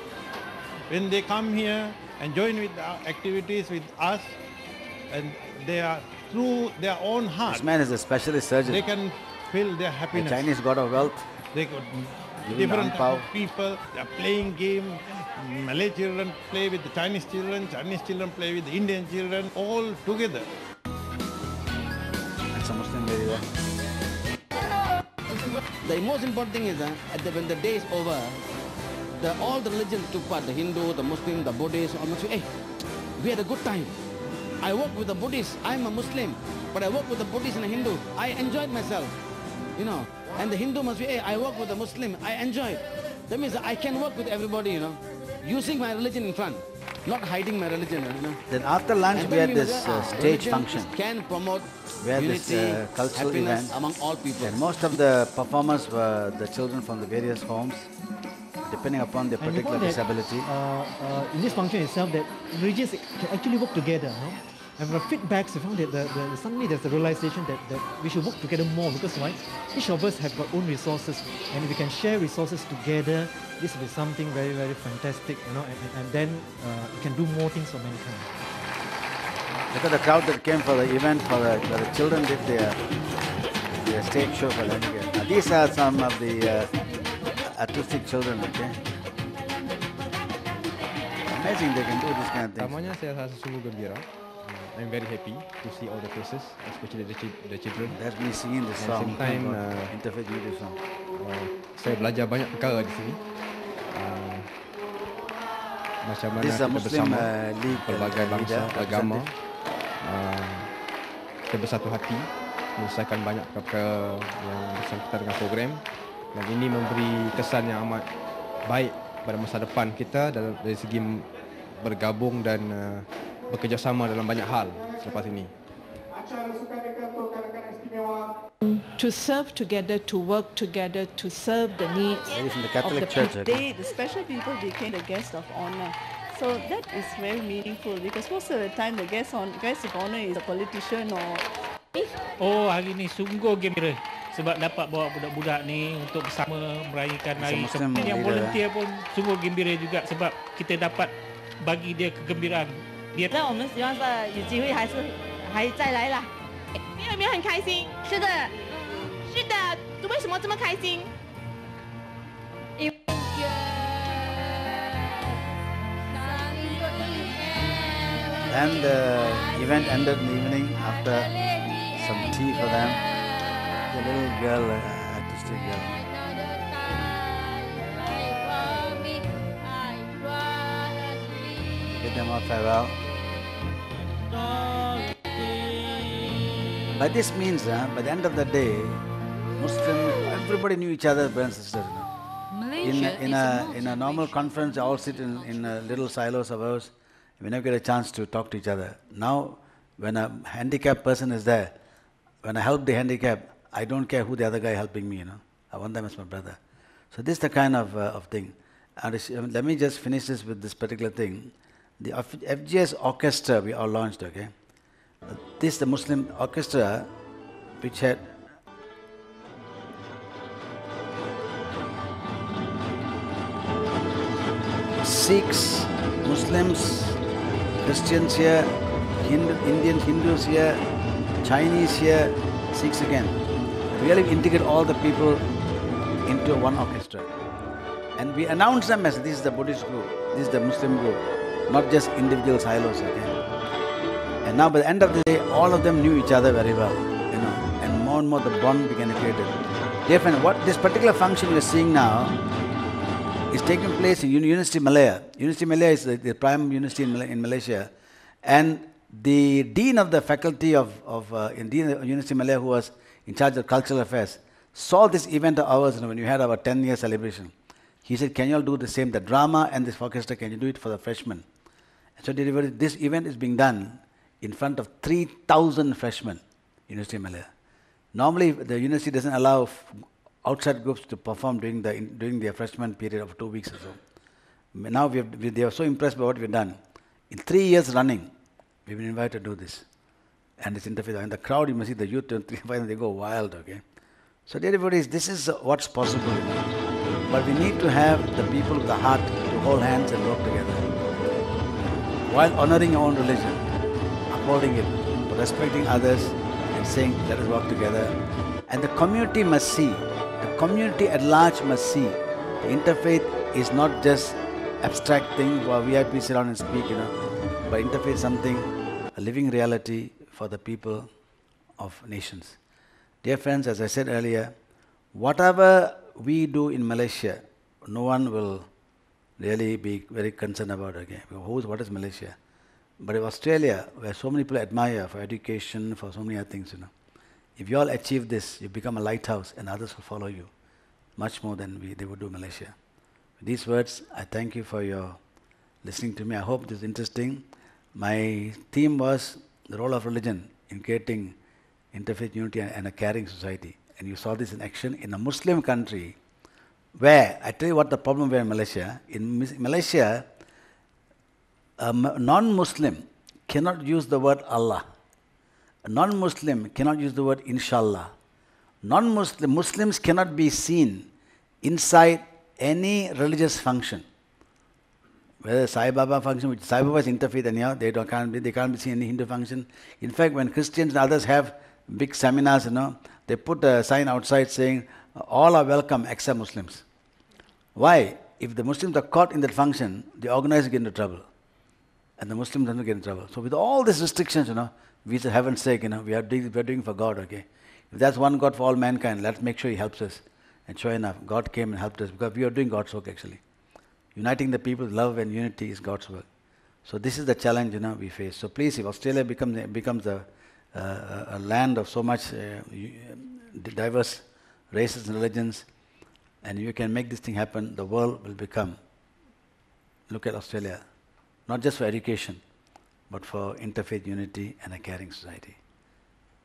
When they come here and join with our activities with us, and they are through their own heart, This man is a specialist surgeon. they can feel their The happiness. Chinese god of wealth. They got Giving different ang pao. type of people. They are playing game. Malay children play with the Chinese children play with the Indian children, all together. That's a Muslim lady there. The most important thing is when the day is over, all the religions took part, the Hindu, the Muslim, the Buddhist, all must say, hey, we had a good time. I work with the Buddhists, I'm a Muslim, but I work with the Buddhist and a Hindu. I enjoyed myself, you know. And the Hindu must be, hey, I work with the Muslim, I enjoyed. That means I can work with everybody, you know, using my religion in front, not hiding my religion, you know. Then after lunch And we then had this stage religion function. can promote We had this unity, cultural happiness event. among all people. And most of the performers were the children from the various homes, depending upon their And we particular found that, disability. in this function itself, that religions can actually work together. No? And from feedbacks, we found that suddenly there's a realization that we should work together more, because why? Each of us have got own resources, and if we can share resources together, this will be something very, very fantastic, you know, and then we can do more things for mankind. Look at the crowd that came for the event, where the children did their stage show for them. These are some of the artistic children, okay? Amazing they can do this kind of thing. Pertamanya saya rasa sungguh gembira. I'm very happy to see all the faces, especially the children. That's me singing the At the song. same time, Interfaith Unity song. Saya belajar banyak perkara di sini. Macam mana This is a kita Muslim bersama league pelbagai bangsa, leader, agama, kita bersatu hati menyelesaikan banyak perkara yang bersangkutan dengan program, dan ini memberi kesan yang amat baik pada masa depan kita dari segi bergabung dan bekerjasama dalam banyak hal selepas ini. To serve together, to work together, to serve the needs Ladies from the of Catholic the Church, people. okay? The special people became the guest of honor. So that is very meaningful, because most of the time the guest of honor is a politician or... Oh, hari ni sungguh gembira sebab dapat bawa budak-budak ni untuk bersama merayakan hari. Muslim Yang leader. volunteer pun sungguh gembira juga sebab kita dapat bagi dia kegembiraan. Dia 那我们希望说有机会还再来啦。你有没有很开心？是的，是的。为什么这么开心？ And the event ended in the evening after some tea for them. The little girl, artistic girl. Bid them all farewell. By this means, by the end of the day, Muslim, everybody knew each other, brothers and sisters. In a normal conference, all sit in little silos of ours. We never get a chance to talk to each other. Now, when a handicapped person is there, when I help the handicapped, I don't care who the other guy helping me, I want them as my brother. So this is the kind of thing. And let me just finish this with this particular thing. The FGS orchestra we all launched, okay? This is the Muslim orchestra which had Sikhs, Muslims, Christians here, Indian Hindus here, Chinese here, Sikhs again. really integrate all the people into one orchestra. And we announce them as this is the Buddhist group, this is the Muslim group, not just individual silos again. And now by the end of the day, all of them knew each other very well, and more the bond began to create. Dear friend, what this particular function we are seeing now is taking place in University Malaya. University Malaya is the prime university in Malaysia. And the dean of the faculty of University Malaya, who was in charge of cultural affairs, saw this event of ours when we had our 10-year celebration. He said, can you all do the same, the drama and this orchestra, can you do it for the freshmen? And so this event is being done in front of 3,000 freshmen, University of Malaya. Normally, the university doesn't allow outside groups to perform during their freshman period of 2 weeks or so. Now they are so impressed by what we've done. In 3 years running, we've been invited to do this. And it's interfaith. And the crowd, you must see the youth, they go wild, okay? So everybody, this is what's possible. But we need to have the people with the heart to hold hands and work together. While honoring our own religion, upholding it, respecting others, and saying, let us work together. And the community must see, the community at large must see, the interfaith is not just abstract thing where VIPs sit down and speak, but interfaith is something, a living reality for the people of nations. Dear friends, as I said earlier, whatever we do in Malaysia, no one will really be very concerned about it again. What is Malaysia? But in Australia, where so many people admire for education, for so many other things, if you all achieve this, you become a lighthouse and others will follow you much more than they would do in Malaysia. With these words, I thank you for your listening to me. I hope this is interesting. My theme was the role of religion in creating interfaith unity and a caring society. And you saw this in action in a Muslim country where, I tell you what the problem was in Malaysia. In Malaysia, a non-Muslim cannot use the word Allah. A non-Muslim cannot use the word Inshallah. Muslims cannot be seen inside any religious function. Whether Sai Baba function, which Sai Baba is interfaith anyhow, they can't be seen in any Hindu function. In fact, when Christians and others have big seminars, they put a sign outside saying, all are welcome except Muslims. Why? If the Muslims are caught in that function, the organizers get into trouble. And the Muslims don't get in trouble. So with all these restrictions, we for heaven's sake, we are doing for God, okay? If that's one God for all mankind, let's make sure He helps us. And sure enough, God came and helped us because we are doing God's work actually. Uniting the people, love and unity is God's work. So this is the challenge, we face. So please, if Australia becomes a land of so much diverse races and religions, and you can make this thing happen, the world will become, look at Australia, not just for education, but for interfaith unity and a caring society.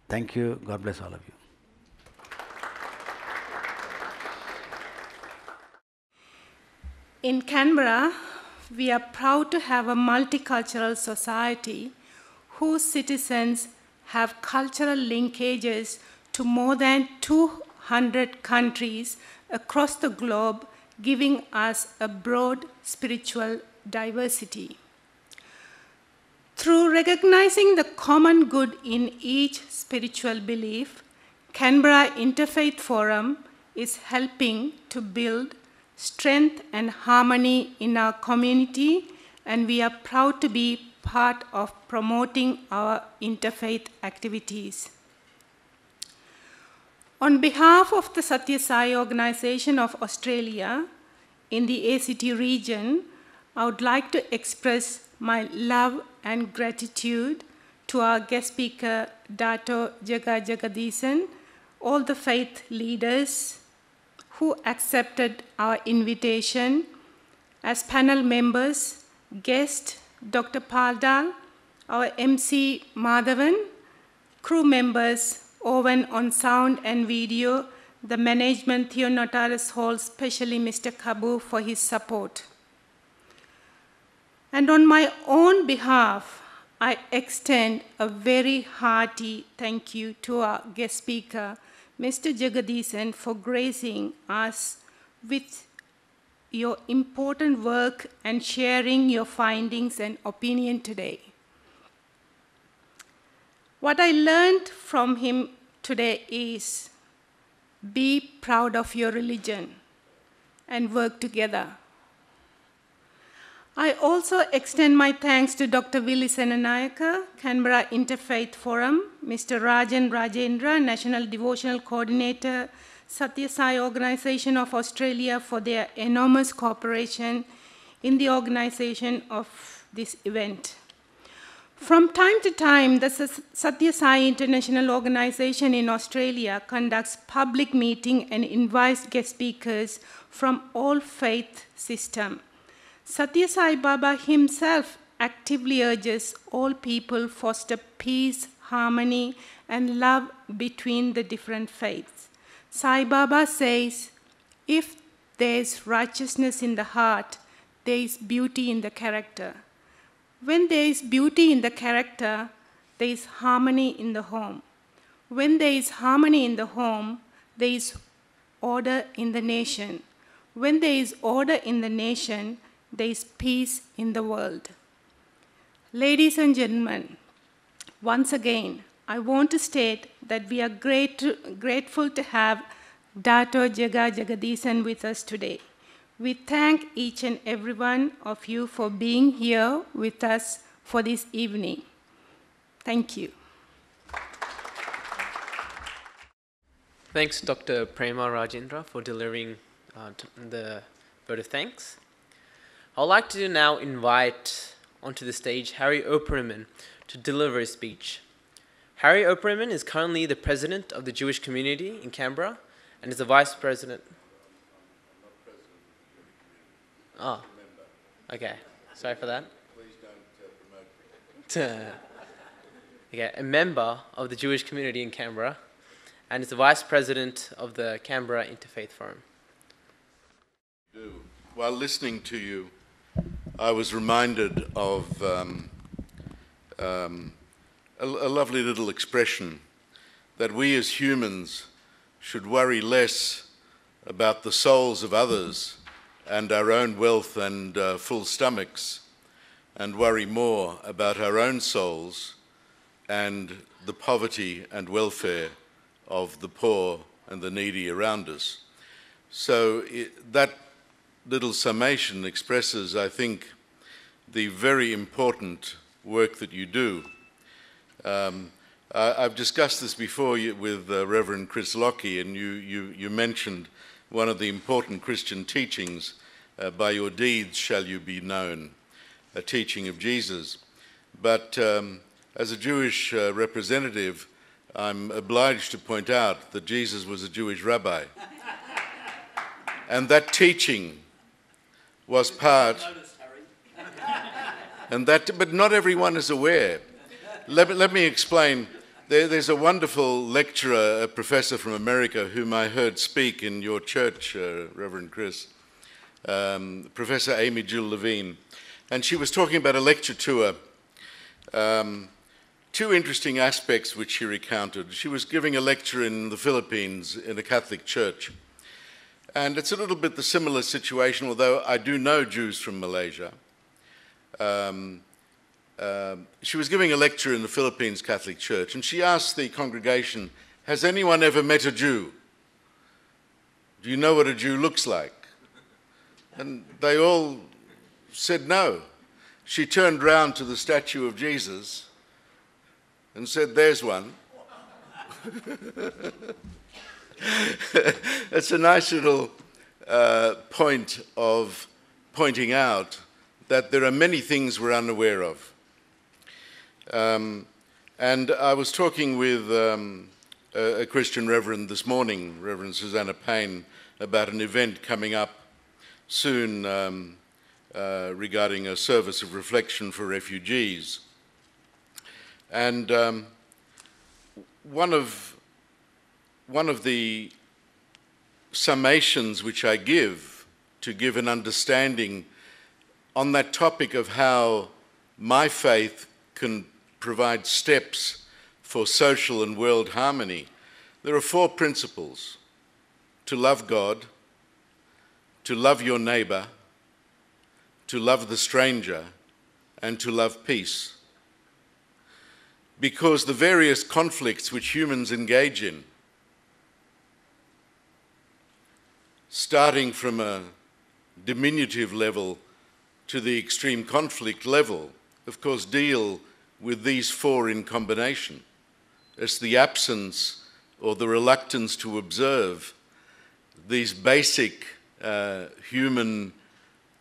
Thank you. God bless all of you. In Canberra, we are proud to have a multicultural society whose citizens have cultural linkages to more than 200 countries across the globe, giving us a broad spiritual diversity. Through recognizing the common good in each spiritual belief, Canberra Interfaith Forum is helping to build strength and harmony in our community, and we are proud to be part of promoting our interfaith activities. On behalf of the Satya Sai Organization of Australia in the ACT region, I would like to express my love and gratitude to our guest speaker, Dato Jega Jagadeesan, all the faith leaders who accepted our invitation, as panel members, guest Dr. Paldal, our MC Madhavan, crew members Owen on sound and video, the management Theonotaris Hall, especially Mr. Kabu for his support. And on my own behalf, I extend a very hearty thank you to our guest speaker, Mr. Jagadeesan, for gracing us with your important work and sharing your findings and opinion today. What I learned from him today is Be proud of your religion and work together. I also extend my thanks to Dr. Willi Senanayaka, Canberra Interfaith Forum, Mr. Rajan Rajendra, National Devotional Coordinator, Satya Sai Organization of Australia, for their enormous cooperation in the organization of this event. From time to time, the Satya Sai International Organization in Australia conducts public meetings and invites guest speakers from all faith systems. Satya Sai Baba himself actively urges all people foster peace, harmony, and love between the different faiths. Sai Baba says, if there is righteousness in the heart, there is beauty in the character. When there is beauty in the character, there is harmony in the home. When there is harmony in the home, there is order in the nation. When there is order in the nation, there is peace in the world. Ladies and gentlemen, once again, I want to state that we are grateful to have Dato Jega Jagadeesan with us today. We thank each and every one of you for being here with us for this evening. Thank you. Thanks, Dr. Prema Rajendra, for delivering the vote of thanks. I'd like to now invite onto the stage Harry Opperman to deliver a speech. Harry Opperman is currently the president of the Jewish community in Canberra and is the vice president. Oh, okay. Sorry for that. Please don't promote. Okay, a member of the Jewish community in Canberra and is the vice president of the Canberra Interfaith Forum. While listening to you, I was reminded of a lovely little expression that we as humans should worry less about the souls of others and our own wealth and full stomachs, and worry more about our own souls and the poverty and welfare of the poor and the needy around us. So that little summation expresses, I think, the very important work that you do. I've discussed this before with Reverend Chris Lockie, and you mentioned one of the important Christian teachings, by your deeds shall you be known, a teaching of Jesus. But as a Jewish representative, I'm obliged to point out that Jesus was a Jewish rabbi. And that teaching was part, but not everyone is aware. Let me explain. There's a wonderful lecturer, a professor from America, whom I heard speak in your church, Reverend Chris, Professor Amy Jill Levine, and she was talking about a lecture tour. Two interesting aspects which she recounted. She was giving a lecture in the Philippines in a Catholic church. And it's a little bit the similar situation, although I do know Jews from Malaysia. She was giving a lecture in the Philippines Catholic Church, and she asked the congregation, has anyone ever met a Jew? Do you know what a Jew looks like? And they all said no. She turned round to the statue of Jesus and said, there's one. It's a nice little point of pointing out that there are many things we're unaware of. And I was talking with a Christian reverend this morning, Reverend Susanna Payne, about an event coming up soon regarding a service of reflection for refugees. And one of the summations which I give to give an understanding on that topic of how my faith can provide steps for social and world harmony, there are 4 principles: to love God, to love your neighbor, to love the stranger, and to love peace. Because the various conflicts which humans engage in starting from a diminutive level to the extreme conflict level, of course, deal with these four in combination. It's the absence or the reluctance to observe these basic human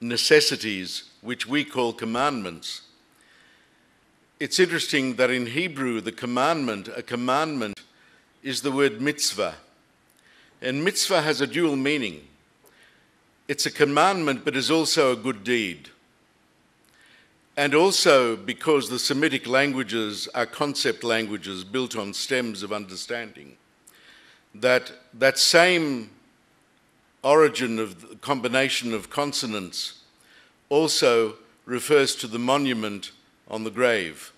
necessities, which we call commandments. It's interesting that in Hebrew, a commandment is the word mitzvah. And mitzvah has a dual meaning. It's a commandment, but is also a good deed. And also because the Semitic languages are concept languages built on stems of understanding, that same origin of the combination of consonants also refers to the monument on the grave.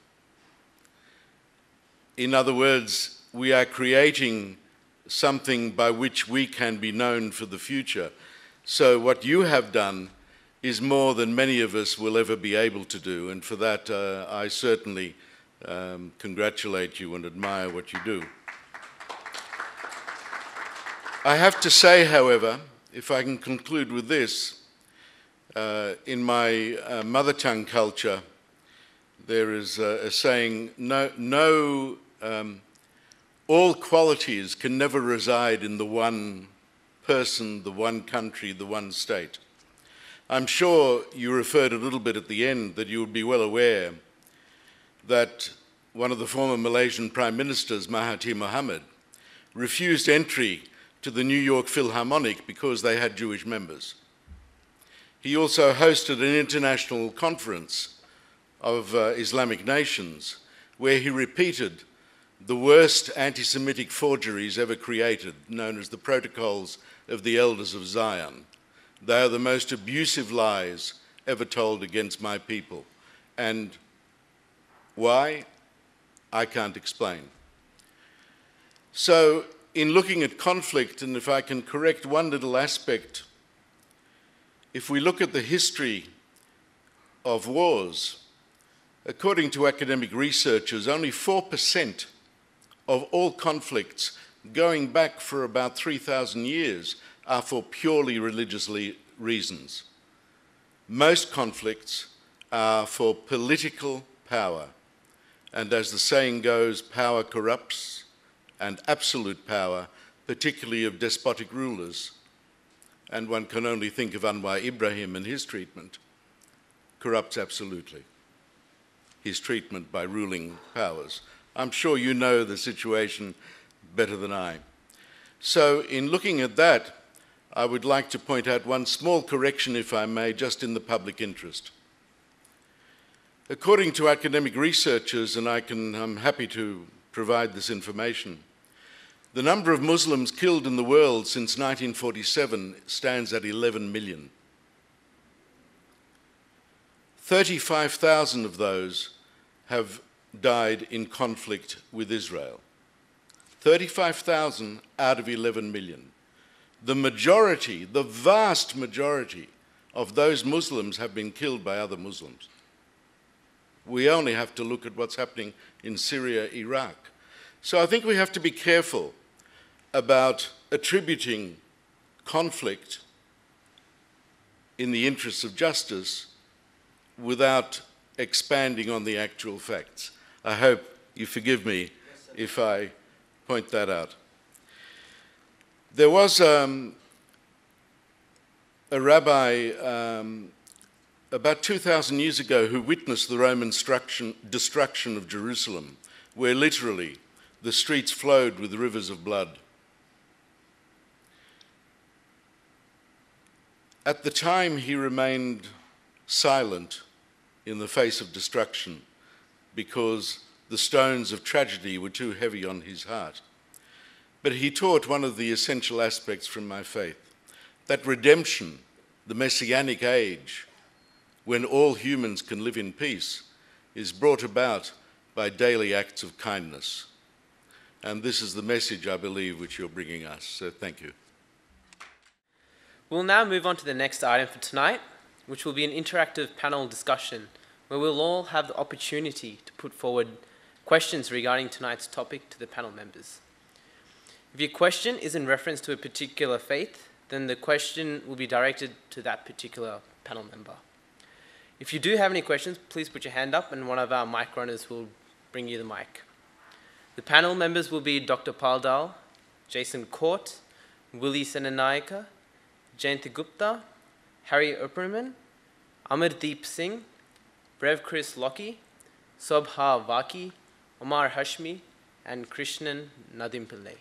In other words, we are creating something by which we can be known for the future. So what you have done is more than many of us will ever be able to do, and for that I certainly congratulate you and admire what you do. I have to say, however, if I can conclude with this, in my mother tongue culture, there is a saying, all qualities can never reside in the one person, the one country, the one state. I'm sure you referred a little bit at the end that you would be well aware that one of the former Malaysian Prime Ministers, Mahathir Mohamad, refused entry to the New York Philharmonic because they had Jewish members. He also hosted an international conference of Islamic nations where he repeated the worst anti-Semitic forgeries ever created, known as the Protocols of the Elders of Zion. They are the most abusive lies ever told against my people. And why? I can't explain. So, in looking at conflict, and if I can correct one little aspect, if we look at the history of wars, according to academic researchers, only 4% of all conflicts going back for about 3,000 years are for purely religious reasons. Most conflicts are for political power. And as the saying goes, power corrupts, and absolute power, particularly of despotic rulers, and one can only think of Anwar Ibrahim and his treatment, corrupts absolutely. His treatment by ruling powers. I'm sure you know the situation better than I. So in looking at that, I would like to point out one small correction, if I may, just in the public interest. According to academic researchers, and I'm happy to provide this information, the number of Muslims killed in the world since 1947 stands at 11 million. 35,000 of those have died in conflict with Israel. 35,000 out of 11 million. The majority, the vast majority of those Muslims have been killed by other Muslims. We only have to look at what's happening in Syria, Iraq. So I think we have to be careful about attributing conflict in the interests of justice without expanding on the actual facts. I hope you forgive me if I point that out. There was a rabbi about 2,000 years ago who witnessed the Roman destruction of Jerusalem, where literally the streets flowed with rivers of blood. At the time, he remained silent in the face of destruction because the stones of tragedy were too heavy on his heart. But he taught one of the essential aspects from my faith, that redemption, the messianic age, when all humans can live in peace, is brought about by daily acts of kindness. And this is the message, I believe, which you're bringing us. So thank you. We'll now move on to the next item for tonight, which will be an interactive panel discussion where we'll all have the opportunity to put forward questions regarding tonight's topic to the panel members. If your question is in reference to a particular faith, then the question will be directed to that particular panel member. If you do have any questions, please put your hand up and one of our mic runners will bring you the mic. The panel members will be Dr. Paldal, Jason Court, Willie Senanayaka, Jayanti Gupta, Harry Opperman, Amardeep Singh, Brev Chris Lockie, Sobha Vaki, Omar Hashmi, and Krishnan Nadim Pillai.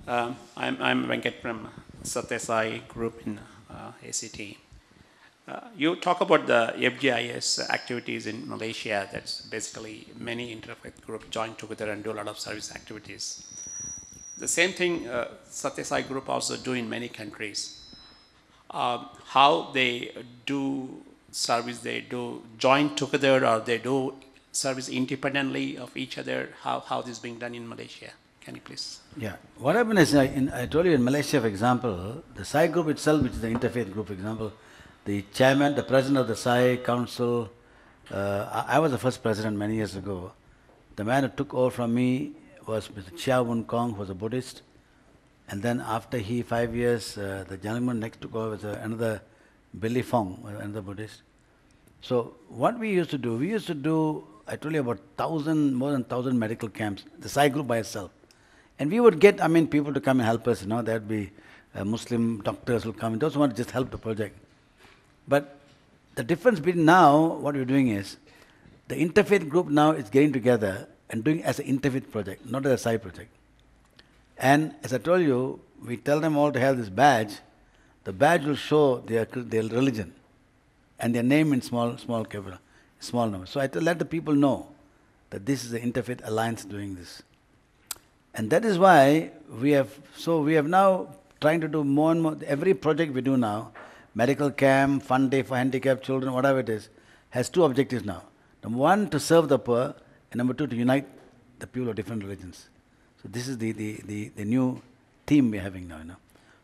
I'm Venkat from Satyasai Group in ACT. You talk about the FGIS activities in Malaysia. That's basically many interfaith groups join together and do a lot of service activities. The same thing Satyasai Group also do in many countries. How they do service, they do join together or they do service independently of each other, how this is being done in Malaysia? Can you please? Yeah. What happened is, I told you in Malaysia, for example, the Sai group itself, which is the interfaith group, for example, the chairman, the president of the Sai Council, I was the first president many years ago. The man who took over from me was Mr. Chia Woon Kong, who was a Buddhist. And then after 5 years, the gentleman next took over was another Billy Fong, another Buddhist. So what we used to do, I told you about more than 1,000 medical camps, the Sai group by itself. And we would get, people to come and help us, there'd be Muslim doctors who come, those who want to just help the project. But the difference between now, what we're doing is, the interfaith group now is getting together and doing as an interfaith project, not as a Sai project. And as I told you, we tell them all to have this badge. The badge will show their religion and their name in small numbers. So I let the people know that this is the Interfaith Alliance doing this. And that is why we have now trying to do more and more, every project we do now, medical camp, fun day for handicapped children, whatever it is, has two objectives now. Number one, to serve the poor, and number two, to unite the people of different religions. So this is the new theme we're having now.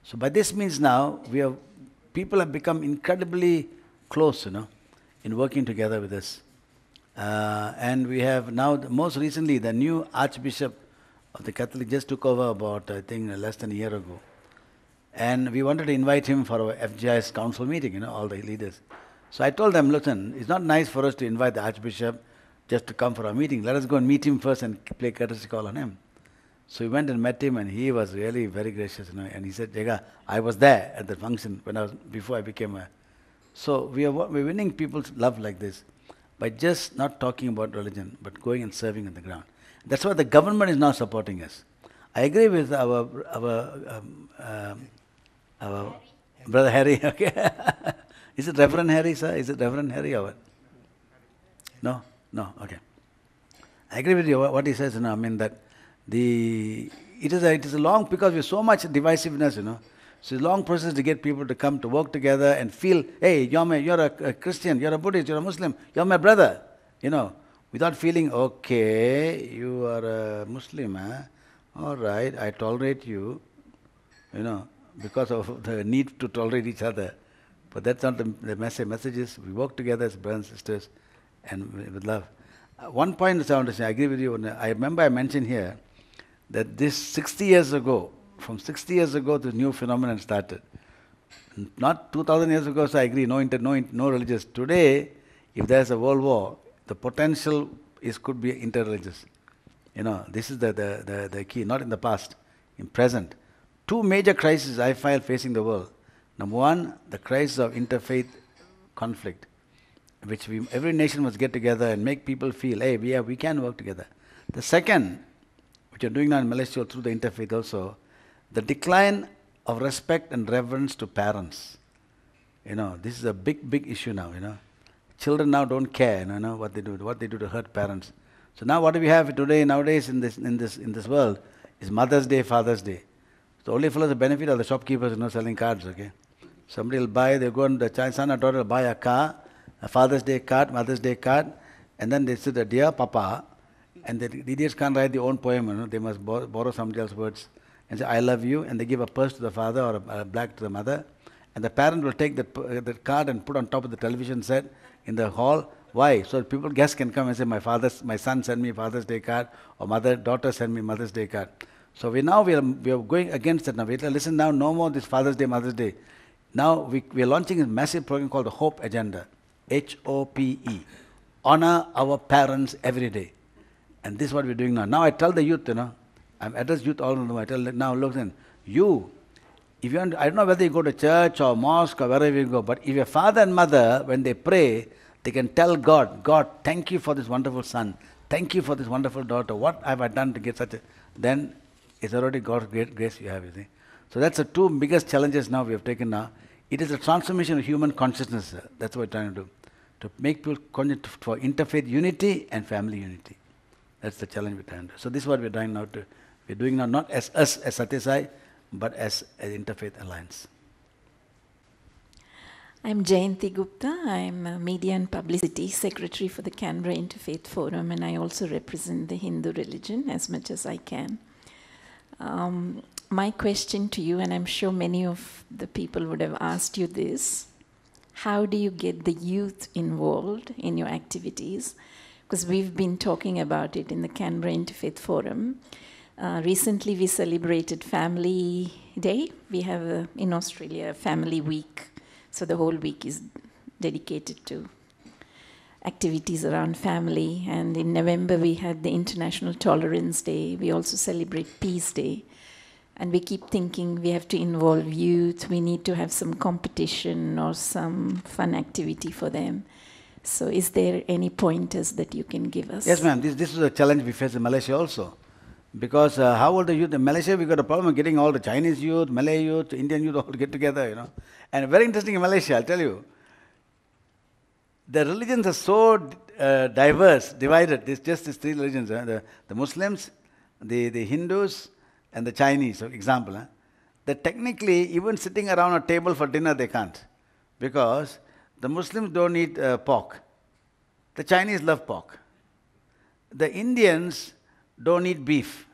So by this means now, people have become incredibly close, in working together with us. And we have now, most recently, the new Archbishop of the Catholic just took over about, I think, less than a year ago. And we wanted to invite him for our FGIS council meeting, all the leaders. So I told them, listen, it's not nice for us to invite the Archbishop just to come for our meeting. Let us go and meet him first and play courtesy call on him. So we went and met him, and he was really very gracious, and he said, Jega, I was there at the function before I became a... So we're winning people's love like this by just not talking about religion, but going and serving on the ground. That's why the government is now supporting us. I agree with our brother Harry, okay? Is it Reverend Harry, sir? Is it Reverend Harry or what? No? No, okay. I agree with you, what he says, that it is a long, because we have so much divisiveness, So it's a long process to get people to come to work together and feel, hey, you're a Christian, you're a Buddhist, you're a Muslim, you're my brother, without feeling, okay, you are a Muslim, huh? All right, I tolerate you, because of the need to tolerate each other. But that's not the message. The message is we work together as brothers and sisters and with love. One point I want to say, I agree with you. I remember I mentioned here that this 60 years ago, from 60 years ago, this new phenomenon started. Not 2,000 years ago, so I agree, no religious. Today, if there's a world war, the potential could be interreligious. This is the key, not in the past, in present. Two major crises I find facing the world. Number one, the crisis of interfaith conflict, which every nation must get together and make people feel, hey, we can work together. The second, which you're doing now in Malaysia through the interfaith also, the decline of respect and reverence to parents. This is a big issue now, Children now don't care, what they do to hurt parents. So now what do we have today, nowadays in this world, is Mother's Day, Father's Day. The only fellows the benefit are the shopkeepers, selling cards, okay? Somebody will buy, they go and the son or daughter will buy a car, a Father's Day card, Mother's Day card, and then they say, dear Papa, and the idiots can't write their own poem, they must borrow somebody else's words, and say, I love you, and they give a purse to the father or a bag to the mother, and the parent will take that card and put on top of the television set in the hall. Why? So guests can come and say, my son sent me Father's Day card, or daughter sent me Mother's Day card. So we are going against that now. We listen now, no more this Father's Day, Mother's Day. Now we are launching a massive program called the Hope Agenda, HOPE. Honor our parents every day. And this is what we're doing now. Now I tell the youth, I'm address youth all over. I tell them, now look then, if you want, I don't know whether you go to church or mosque or wherever you go, but if your father and mother, when they pray, they can tell God, God, thank you for this wonderful son. Thank you for this wonderful daughter. What have I done to get such a... Then it's already God's great grace you have, you see. So that's the two biggest challenges now we have taken now. It is a transformation of human consciousness. That's what we're trying to do. To make people conscious for interfaith unity and family unity. That's the challenge we're trying to do. So this is what we're doing now. We're doing now not as us, as Satya Sai, but as an interfaith alliance. I'm Jayanti Gupta. I'm a Media and Publicity Secretary for the Canberra Interfaith Forum, and I also represent the Hindu religion as much as I can. My question to you, and I'm sure many of the people would have asked you this, how do you get the youth involved in your activities? Because we've been talking about it in the Canberra Interfaith Forum. Recently we celebrated Family Day. We have in Australia a Family Week. So the whole week is dedicated to activities around family. And in November we had the International Tolerance Day. We also celebrate Peace Day. And we keep thinking we have to involve youth. We need to have some competition or some fun activity for them. So is there any pointers that you can give us? Yes, ma'am. This is a challenge we face in Malaysia also. Because how old the youth? In Malaysia, we got a problem of getting all the Chinese youth, Malay youth, Indian youth all to get together, And very interesting in Malaysia, I'll tell you. The religions are so diverse, divided. There's just these three religions, the Muslims, the Hindus, and the Chinese, for example. That technically, even sitting around a table for dinner, they can't. Because the Muslims don't eat pork. The Chinese love pork. The Indians don't eat beef.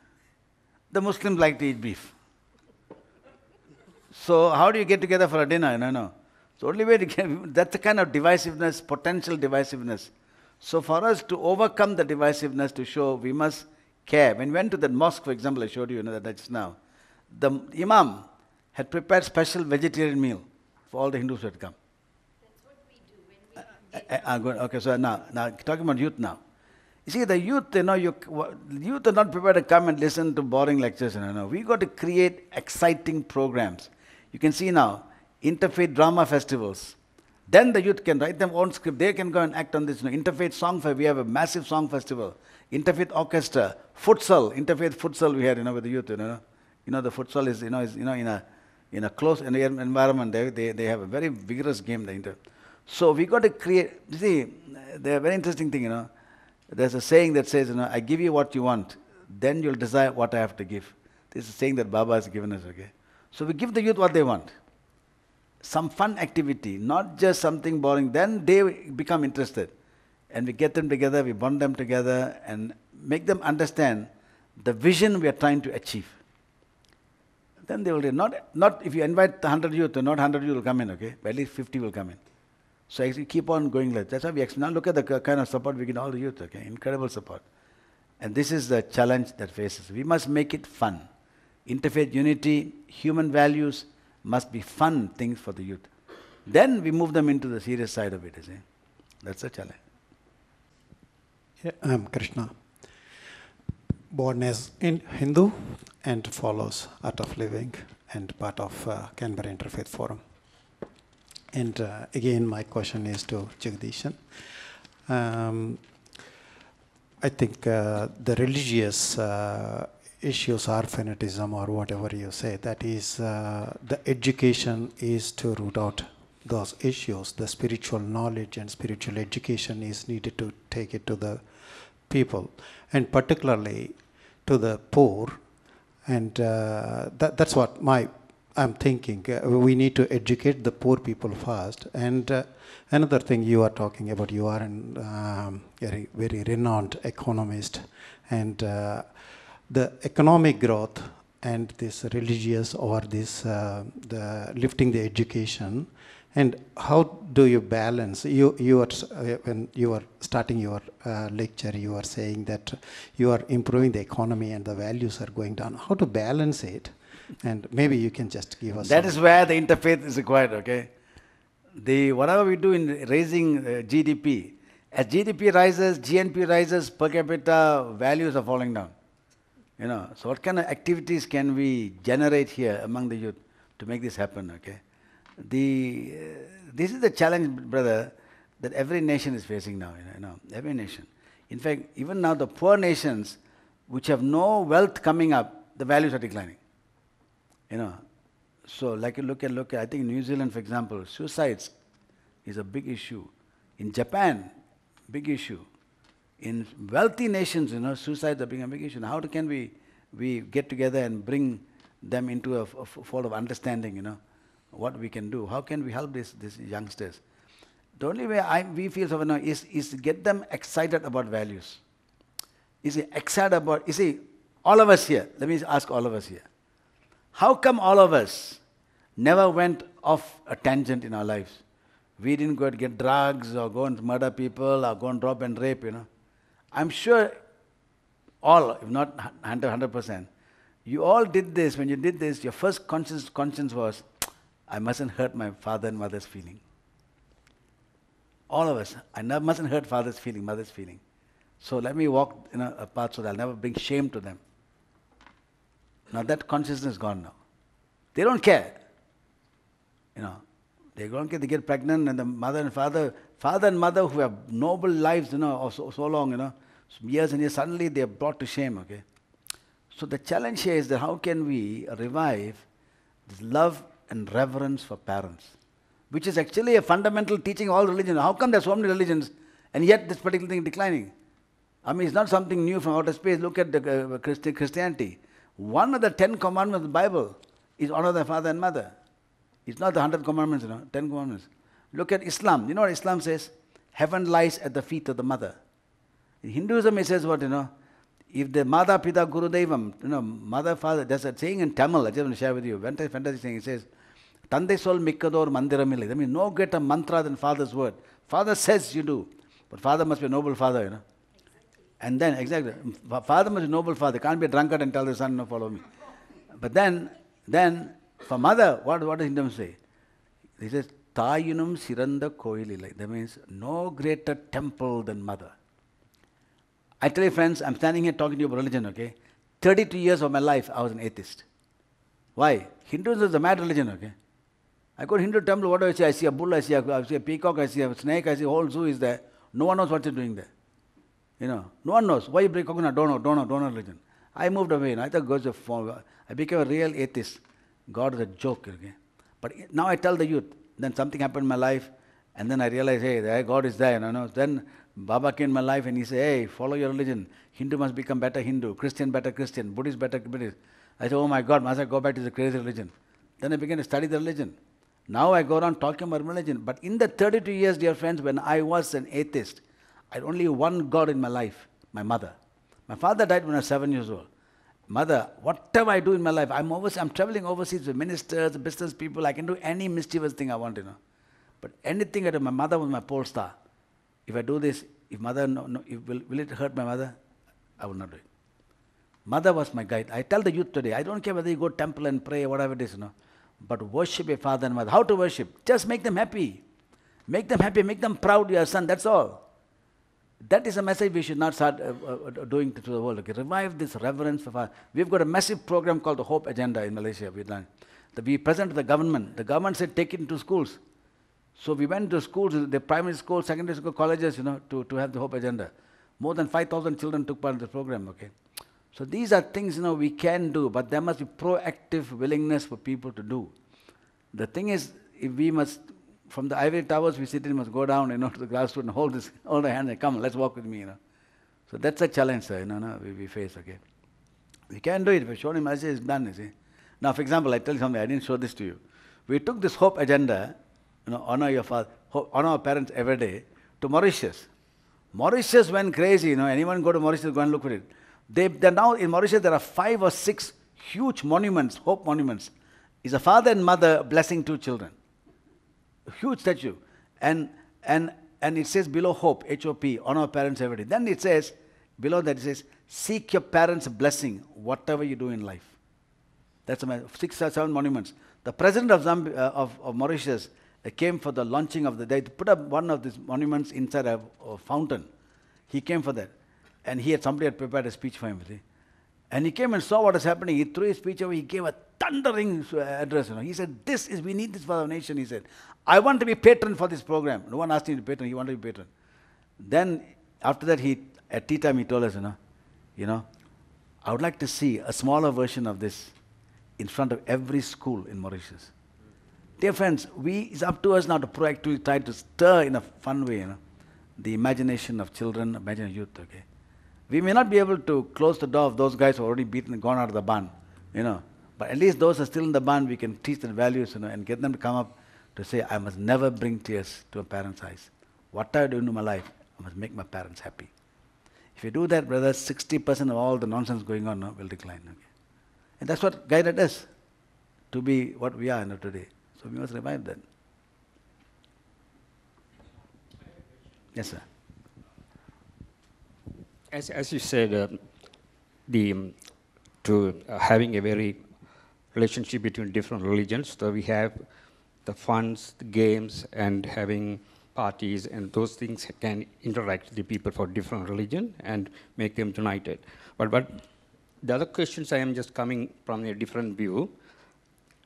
The Muslims like to eat beef. So how do you get together for a dinner? No. So only way to get, that's the kind of divisiveness, potential divisiveness. So for us to overcome the divisiveness, to show we must care. When we went to the mosque, for example, I showed you, that just now, the Imam had prepared special vegetarian meal for all the Hindus who had come. That's what we do. Okay, so now talking about youth now. You see, the youth, youth are not prepared to come and listen to boring lectures. We got to create exciting programs. You can see now, interfaith drama festivals. Then the youth can write their own script. They can go and act on this. Interfaith song festival. We have a massive song festival. Interfaith orchestra. Futsal. Interfaith futsal we had, with the youth. The futsal is, in a close environment. They have a very vigorous game. So we got to create. You see, they're a very interesting thing. There's a saying that says, I give you what you want, then you'll desire what I have to give. This is a saying that Baba has given us, okay? So we give the youth what they want. Some fun activity, not just something boring. Then they become interested. And we get them together, we bond them together, and make them understand the vision we are trying to achieve. Then they will do. Not if you invite 100 youth, not 100 youth will come in, okay? But at least 50 will come in. So actually keep on going like that. That's why we now look at the kind of support we get all the youth, okay? Incredible support. And this is the challenge that faces. We must make it fun. Interfaith unity, human values must be fun things for the youth. Then we move them into the serious side of it, you see. That's the challenge. Yeah, I'm Krishna. Born as in Hindu and follows Art of Living and part of Canberra Interfaith Forum. And again, my question is to Jagadeesan. I think the religious issues or fanatism or whatever you say, that is, the education is to root out those issues. The spiritual knowledge and spiritual education is needed to take it to the people, and particularly to the poor. And that's what I'm thinking. We need to educate the poor people first. And another thing you are talking about, you are a very renowned economist, and the economic growth and this religious or this the lifting the education And how do you balance? When you were starting your lecture, you were saying that you are improving the economy and the values are going down. How to balance it? And maybe you can just give us. That is where the interfaith is required. Okay, whatever we do in raising GDP, as GDP rises, GNP rises, per capita values are falling down. You know, so what kind of activities can we generate here among the youth to make this happen? Okay. This is the challenge, brother, that every nation is facing now, every nation. In fact, even now the poor nations which have no wealth coming up, the values are declining. So like you look at, I think in New Zealand, for example, suicides is a big issue. In Japan, big issue. In wealthy nations, suicides are being a big issue. Now, how can we get together and bring them into a fold of understanding, what we can do? How can we help these youngsters? The only way we feel so now is to get them excited about values. All of us here, let me ask all of us here. How come all of us never went off a tangent in our lives? We didn't go and get drugs or go and murder people or go and rob and rape, I'm sure all, if not 100%, you all did this. When you did this, your first conscience was, I mustn't hurt my father and mother's feeling. All of us. I mustn't hurt father's feeling, mother's feeling. So let me walk a path so that I'll never bring shame to them. Now that consciousness is gone now. They don't care. They don't care. They get pregnant and the mother and mother who have noble lives, so long, years and years, suddenly they are brought to shame, okay? So the challenge here is that how can we revive this love and reverence for parents, which is actually a fundamental teaching of all religions. How come there are so many religions and yet this particular thing is declining? I mean, it's not something new from outer space. Look at the Christianity. One of the 10 commandments of the Bible is honor thy father and mother. It's not the 100 commandments, 10 commandments. Look at Islam. You know what Islam says? Heaven lies at the feet of the mother. In Hinduism it says what, if the Mata Pita Guru Devam, mother, father, there's a saying in Tamil, I just want to share with you, fantastic saying, it says, Tande sol mikkador mandiramile. That means no greater mantra than father's word. Father says you do, but father must be a noble father, And then, exactly, father must be a noble father. Can't be a drunkard and tell the son, no, follow me. But then, for mother, what does Hinduism say? He says, Tayunum siranda koililai. That means no greater temple than mother. I tell you friends, I'm standing here talking to you about religion, okay? 32 years of my life, I was an atheist. Why? Hinduism is a mad religion, okay? I go to Hindu temple, what do I see? I see a bull, I see a peacock, I see a snake, I see a whole zoo is there. No one knows what you're doing there. No one knows. Why you break coconut? Don't know religion. I moved away. I thought God's a form. I became a real atheist. God is a joke, okay? But now I tell the youth, then something happened in my life, and then I realize, hey, God is there, Then Baba came in my life and he said, hey, follow your religion. Hindu must become better Hindu, Christian better Christian, Buddhist better Buddhist. I said, oh my God, must I go back to the crazy religion? Then I began to study the religion. Now I go around talking about religion. But in the 32 years, dear friends, when I was an atheist, I had only one God in my life, my mother. My father died when I was 7 years old. Mother, whatever I do in my life, I'm traveling overseas with ministers, business people, I can do any mischievous thing I want, But anything, my mother was my pole star. If I do this, if mother, will it hurt my mother? I will not do it. Mother was my guide. I tell the youth today, I don't care whether you go to temple and pray, whatever it is, but worship your father and mother. How to worship? Just make them happy. Make them happy, make them proud, your son, that's all. That is a message we should not start doing to the world. Okay? Revive this reverence for father. We've got a massive program called the Hope Agenda in Malaysia. We present to the government. The government said take it into schools. So we went to schools, the primary school, secondary school, colleges, to have the Hope Agenda. More than 5,000 children took part in the program, okay? So these are things, we can do, but there must be proactive willingness for people to do. The thing is, if we must, from the ivory towers we sit in, must go down, to the grassroots and hold the hand and come, let's walk with me, So that's a challenge, sir, we face, okay? We can do it. If I show him, I say it's done, you see. Now, for example, I tell you something, I didn't show this to you. We took this Hope Agenda, honor your father, honor our parents every day, to Mauritius. Mauritius went crazy, anyone go to Mauritius, go and look for it. They're now in Mauritius, there are 5 or 6 huge monuments, hope monuments. Is a father and mother blessing 2 children. huge statue. And it says below hope, H-O-P, honor our parents every day. Then it says, below that it says, seek your parents' blessing, whatever you do in life. That's 6 or 7 monuments. The president of Mauritius came for the launching of they put up one of these monuments inside a fountain. He came for that. And somebody had prepared a speech for him. See? And he came and saw what was happening. He threw his speech away. He gave a thundering address. He said, we need this for our nation. He said, I want to be patron for this program. No one asked him to be patron. He wanted to be patron. Then, after that, at tea time, he told us, I would like to see a smaller version of this in front of every school in Mauritius. Dear friends, it's up to us now to proactively try to stir in a fun way, the imagination of children, imagine youth, okay? We may not be able to close the door of those guys who are already beaten and gone out of the barn, but at least those who are still in the barn, we can teach them values, and get them to come up to say, I must never bring tears to a parent's eyes. What I do in my life, I must make my parents happy. If you do that, brothers, 60% of all the nonsense going on will decline. Okay? And that's what guided us to be what we are today. So we must revive that. Yes, sir. As you said, having a very relationship between different religions, so we have the funds, the games, and having parties, and those things can interact with the people for different religion and make them united. But the other questions I am just coming from a different view,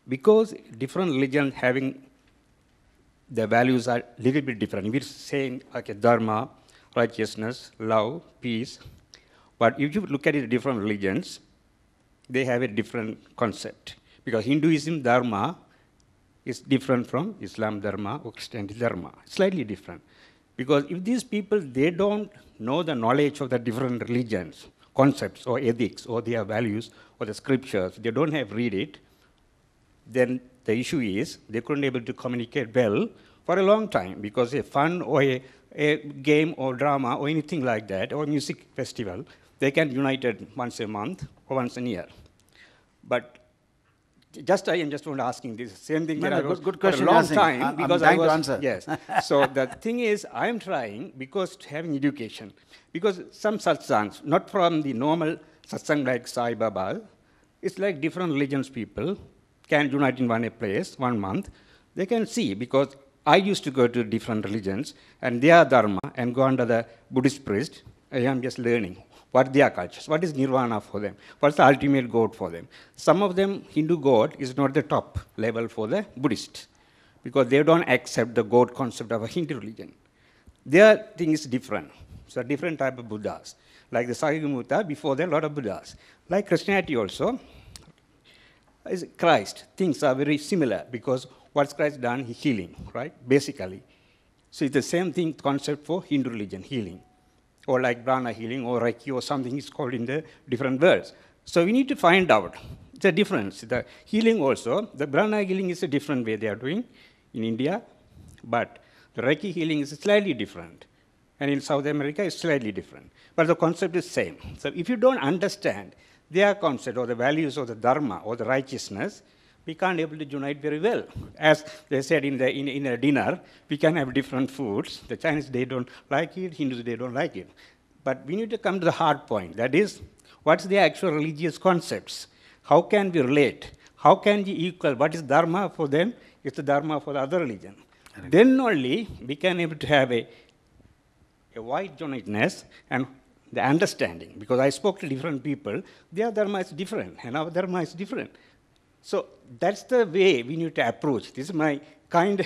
because different religions having the values are a little bit different. We're saying okay, dharma, righteousness, love, peace. But if you look at it, different religions, they have a different concept. Because Hinduism dharma is different from Islam dharma or Christianity dharma. Slightly different. Because if these people, they don't know the knowledge of the different religions, concepts or ethics or their values or the scriptures, they don't have read it, then the issue is they couldn't able to communicate well for a long time, because a fun or a game or drama or anything like that, or music festival, they can unite it once a month or once a year. But I am just asking this same thing good question for a long time. Because I'm trying to answer. Yes. So the thing is, I am trying because having education. Because some satsangs, not from the normal satsang like Sai Baba, it's like different religions people can unite in one place, 1 month. They can see, because I used to go to different religions and their dharma and go under the Buddhist priest. I am just learning what their cultures, what is nirvana for them, what's the ultimate God for them. Some of them, Hindu God is not the top level for the Buddhist, because they don't accept the God concept of a Hindu religion. Their thing is different. So different type of Buddhas. Like the Sakyamutta, before there are a lot of Buddhas. Like Christianity also, is Christ, things are very similar, because what's Christ done? He's healing, right? Basically. So it's the same thing, concept for Hindu religion, healing. Or like prana healing or Reiki or something is called in the different words. So we need to find out the difference. The healing also, the prana healing is a different way they are doing in India, but the Reiki healing is slightly different. And in South America, it's slightly different. But the concept is same. So if you don't understand their concept or the values of the dharma or the righteousness, we can't able to unite very well. As they said in a dinner, we can have different foods. The Chinese, they don't like it. Hindus, they don't like it. But we need to come to the hard point. That is, what's the actual religious concepts? How can we relate? How can we equal? What is dharma for them? It's the dharma for the other religion. Then only we can able to have a wide jointness and the understanding. Because I spoke to different people, their dharma is different, and our dharma is different. So that's the way we need to approach. This is my kind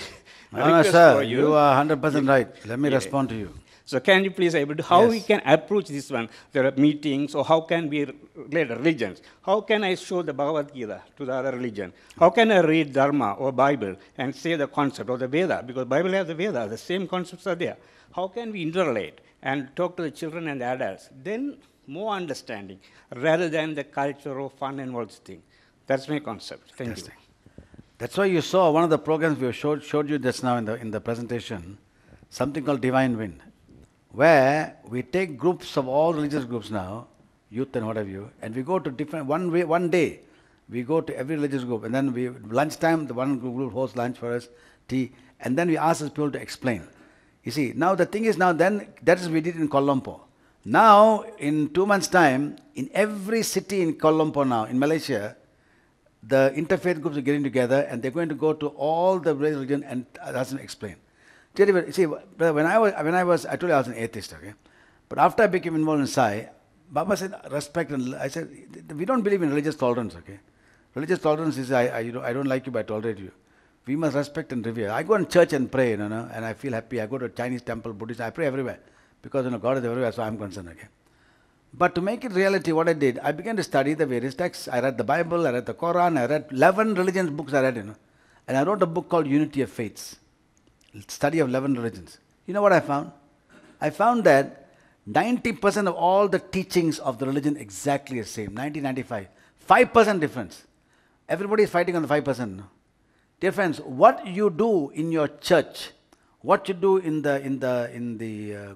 request sir, for you. You are 100% right. Let me respond to you. So can you please able to, how we can approach this one? There are meetings, or how can we relate religions? How can I show the Bhagavad Gita to the other religion? How can I read Dharma or Bible and say the concept of the Veda? Because Bible has the Veda, the same concepts are there. How can we interrelate and talk to the children and the adults? Then more understanding, rather than the culture of fun and all this thing. That's my concept. Thank you. That's why you saw one of the programs we showed you just now in the presentation, something called Divine Wind, where we take groups of all religious groups now, youth and what have you, and we go to different, one day, we go to every religious group, and then lunchtime, the one group hosts lunch for us, tea, And then we asked those people to explain. You see, now the thing is now then, that is we did in Kuala Lumpur. Now, in 2 months' time, in every city in Kuala Lumpur now, in Malaysia, the interfaith groups are getting together and they're going to go to all the religion and ask them to explain. See, when I told you I was an atheist, okay? But after I became involved in Sai, Baba said, respect, and I said, we don't believe in religious tolerance, okay? Religious tolerance is, I don't like you, but I tolerate you. We must respect and revere. I go in church and pray, and I feel happy. I go to a Chinese temple, Buddhist, I pray everywhere. Because, God is everywhere, so I'm concerned, okay? But to make it reality, what I did, I began to study the various texts. I read the Bible, I read the Quran, I read 11 religions books I read, And I wrote a book called Unity of Faiths. Study of 11 religions. You know what I found? I found that 90% of all the teachings of the religion exactly the same. 90-95. 5% difference. Everybody is fighting on the 5%. No? Dear friends, what you do in your church, what you do in the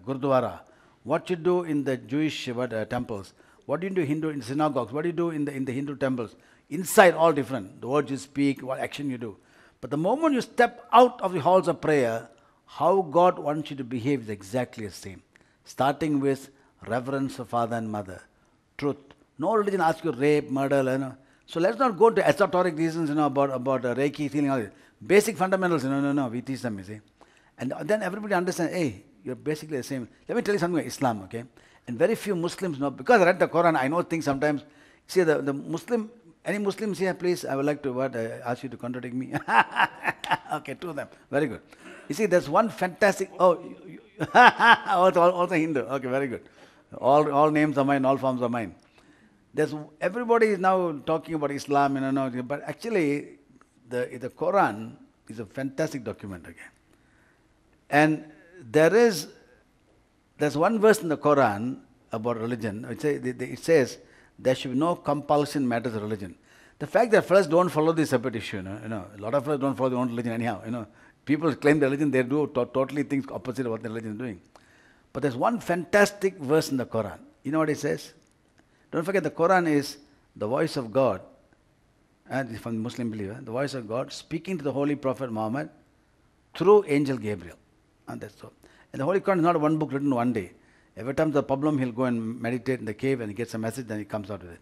Gurdwara, what you do in the Jewish temples, what do you do in synagogues, what do you do in the Hindu temples, inside all different. The words you speak, what action you do. But the moment you step out of the halls of prayer, how God wants you to behave is exactly the same. Starting with reverence for father and mother, truth. No religion asks you rape, murder, So let's not go to esoteric reasons, about Reiki, healing, all this. Basic fundamentals, no, we teach them, you see. And then everybody understands, hey, you're basically the same. Let me tell you something about Islam, okay? And very few Muslims know, because I read the Quran, I know things sometimes. See, the Muslim, any Muslims here, please, I would like to ask you to contradict me. Okay, two of them. Very good. You see, there's one fantastic, also Hindu. Okay, very good. All names are mine, all forms are mine. Everybody is now talking about Islam, but actually, the Quran is a fantastic document, okay? And there's one verse in the Quran about religion. It says there should be no compulsion matters of religion. The fact that fellows don't follow this separate issue, a lot of fellows don't follow their own religion anyhow. People claim their religion, they do totally things opposite of what their religion is doing. But there's one fantastic verse in the Quran. You know what it says? Don't forget, the Quran is the voice of God, and from the Muslim believer, the voice of God speaking to the Holy Prophet Muhammad through Angel Gabriel. And that's so. And the Holy Quran is not one book written one day. Every time there's a problem, he'll go and meditate in the cave and he gets a message, then he comes out with it.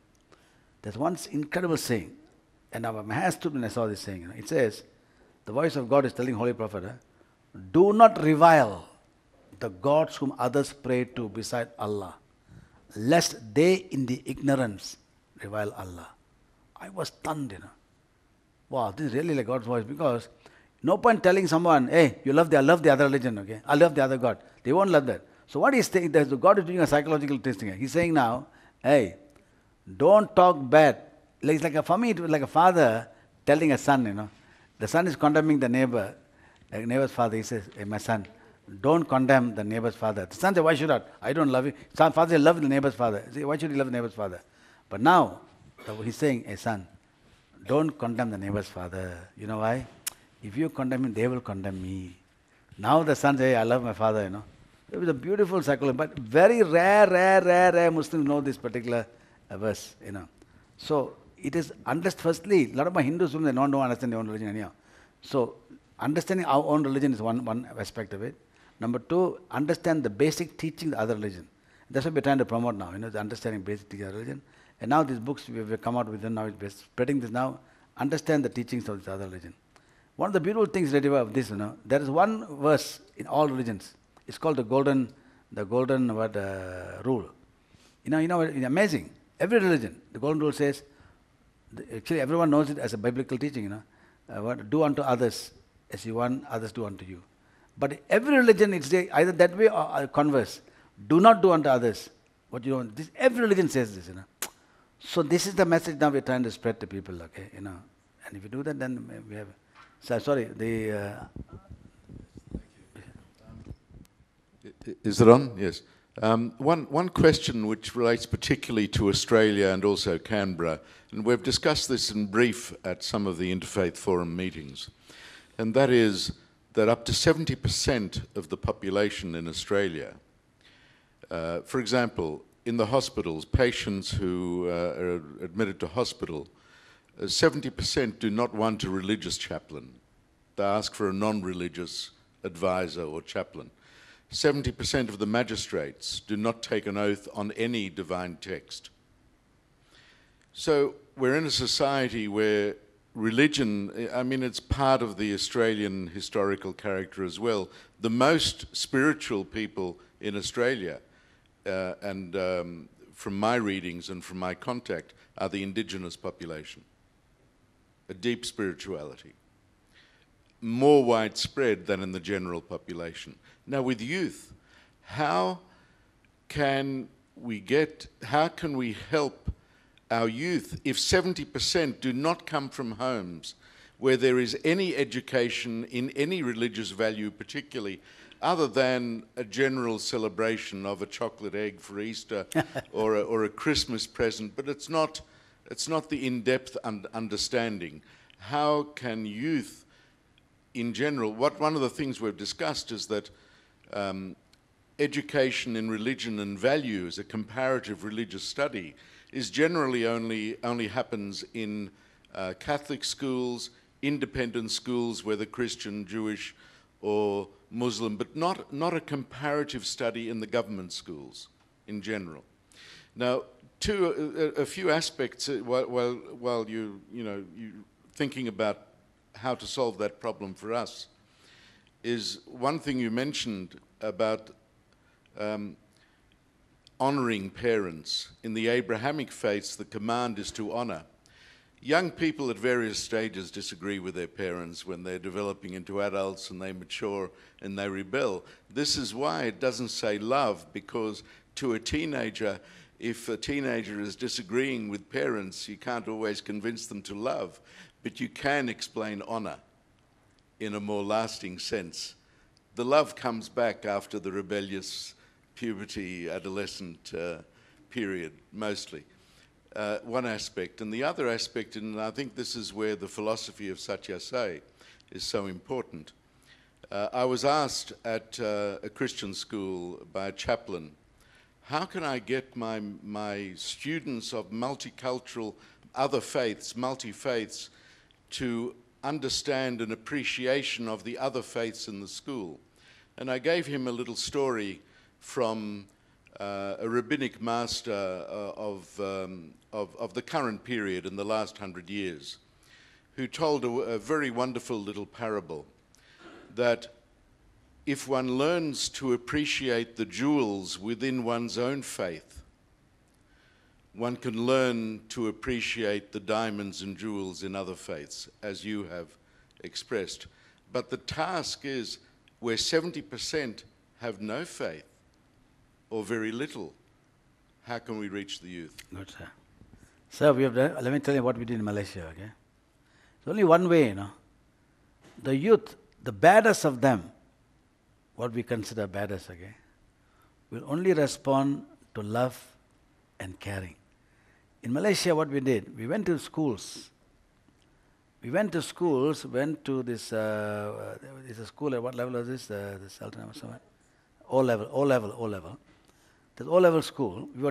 There's one incredible saying, and my hair stood when I saw this saying. It says, the voice of God is telling Holy Prophet, do not revile the gods whom others pray to beside Allah, lest they in the ignorance revile Allah. I was stunned, Wow, this is really like God's voice, because no point telling someone, hey, I love the other religion, okay? I love the other God. They won't love that. So what he's saying, God is doing a psychological testing. He's saying now, hey, don't talk bad. For me, it was like a father telling a son, The son is condemning the neighbor's father. He says, hey, my son, don't condemn the neighbor's father. The son says, why should I? I don't love you. Father says, love the neighbor's father. He says, why should he love the neighbor's father? But now, he's saying, hey, son, don't condemn the neighbor's father. You know why? If you condemn him, they will condemn me. Now the son says, hey, I love my father, It was a beautiful psychology, but very rare Muslims know this particular verse, So, it is, firstly, a lot of my Hindus, they don't understand their own religion anyhow. So, understanding our own religion is one aspect of it. Number two, understand the basic teachings of the other religion. That's what we're trying to promote now, the understanding basic teachings of the religion. And now these books we've come out with them now, we're spreading this now, understand the teachings of this other religion. One of the beautiful things relative of this, there is one verse in all religions. It's called the golden rule. It's amazing. Every religion, the golden rule says, actually everyone knows it as a biblical teaching, do unto others as you want others do unto you. But every religion, it's either that way or converse. Do not do unto others what you want. Every religion says this, So this is the message now we're trying to spread to people, okay, And if you do that, then we have... Is it on? Yes. One question which relates particularly to Australia and also Canberra, and we've discussed this in brief at some of the Interfaith Forum meetings, and that is that up to 70% of the population in Australia, for example, in the hospitals, patients who are admitted to hospital, 70% do not want a religious chaplain. They ask for a non-religious advisor or chaplain. 70% of the magistrates do not take an oath on any divine text. So we're in a society where religion, I mean, it's part of the Australian historical character as well. The most spiritual people in Australia, from my readings and from my contact, are the indigenous population. A deep spirituality. More widespread than in the general population. Now with youth, how can we help our youth if 70% do not come from homes where there is any education in any religious value particularly, other than a general celebration of a chocolate egg for Easter or a Christmas present, but it's not the in-depth understanding. How can youth in general, one of the things we've discussed is that education in religion and values, a comparative religious study, is generally only happens in Catholic schools, independent schools, whether Christian, Jewish, or Muslim, but not a comparative study in the government schools in general. Now, a few aspects while you thinking about how to solve that problem for us is one thing you mentioned about honoring parents. In the Abrahamic faiths, the command is to honor. Young people at various stages disagree with their parents when they're developing into adults and they mature and they rebel. This is why it doesn't say love, because to a teenager, if a teenager is disagreeing with parents, you can't always convince them to love, but you can explain honor in a more lasting sense. The love comes back after the rebellious puberty, adolescent period, mostly. One aspect. And the other aspect, and I think this is where the philosophy of Satya Sai is so important. I was asked at a Christian school by a chaplain, how can I get my students of multicultural, other faiths, multi-faiths, to understand an appreciation of the other faiths in the school? And I gave him a little story from a rabbinic master of the current period in the last 100 years, who told a very wonderful little parable that if one learns to appreciate the jewels within one's own faith, one can learn to appreciate the diamonds and jewels in other faiths, as you have expressed. But the task is where 70% have no faith, or very little, how can we reach the youth? Good, sir. Sir, we have done, let me tell you what we did in Malaysia, okay? There's only one way, The youth, the baddest of them, what we consider baddest, okay, will only respond to love and caring. In Malaysia, what we did, we went to schools. Went to this, is a school, at what level was this? This O level. This O-level school, we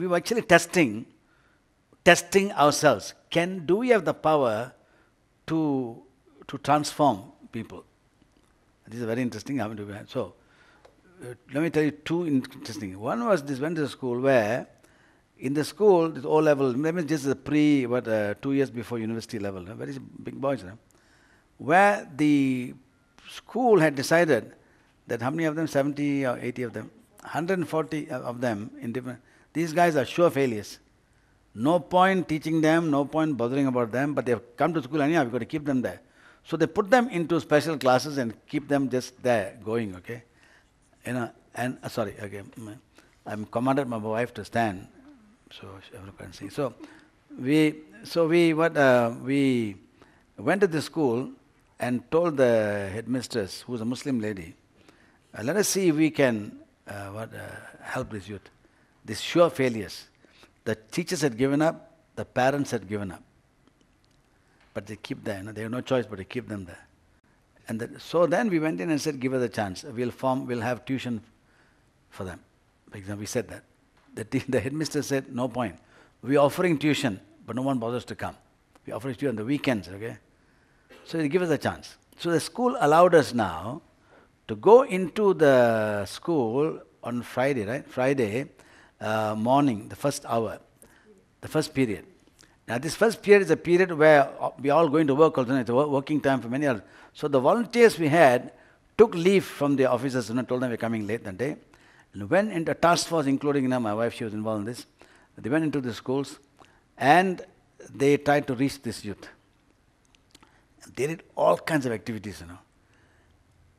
were actually testing ourselves. Do we have the power to transform people? This is very interesting. So, let me tell you two interesting. One was this went to a school where, in the school, this O-level, maybe just the 2 years before university level, very big boys, where the school had decided that how many of them, 70 or 80 of them, 140 of them in different, these guys are sure failures. No point teaching them, no point bothering about them, but they've come to school anyhow, we've got to keep them there. So they put them into special classes and keep them just there, going, okay? Sorry, okay, I'm commanded my wife to stand, so everyone can see. So we went to the school and told the headmistress, who's a Muslim lady, let us see if we can help this youth. These sure failures. The teachers had given up, the parents had given up. But they keep them, they have no choice but to keep them there. And so then we went in and said, give us a chance. We'll have tuition for them. For example, we said that. The headmistress said, no point. We're offering tuition, but no one bothers to come. We're offering tuition on the weekends, okay? So they give us a chance. So the school allowed us now to go into the school on Friday, right? Friday morning, the first hour, the first period. Now this first period is a period where we are all going to work also. It's a working time for many others. So the volunteers we had took leave from the officers and told them we're coming late that day. And went into a task force, including my wife, she was involved in this. They went into the schools and they tried to reach this youth. They did all kinds of activities,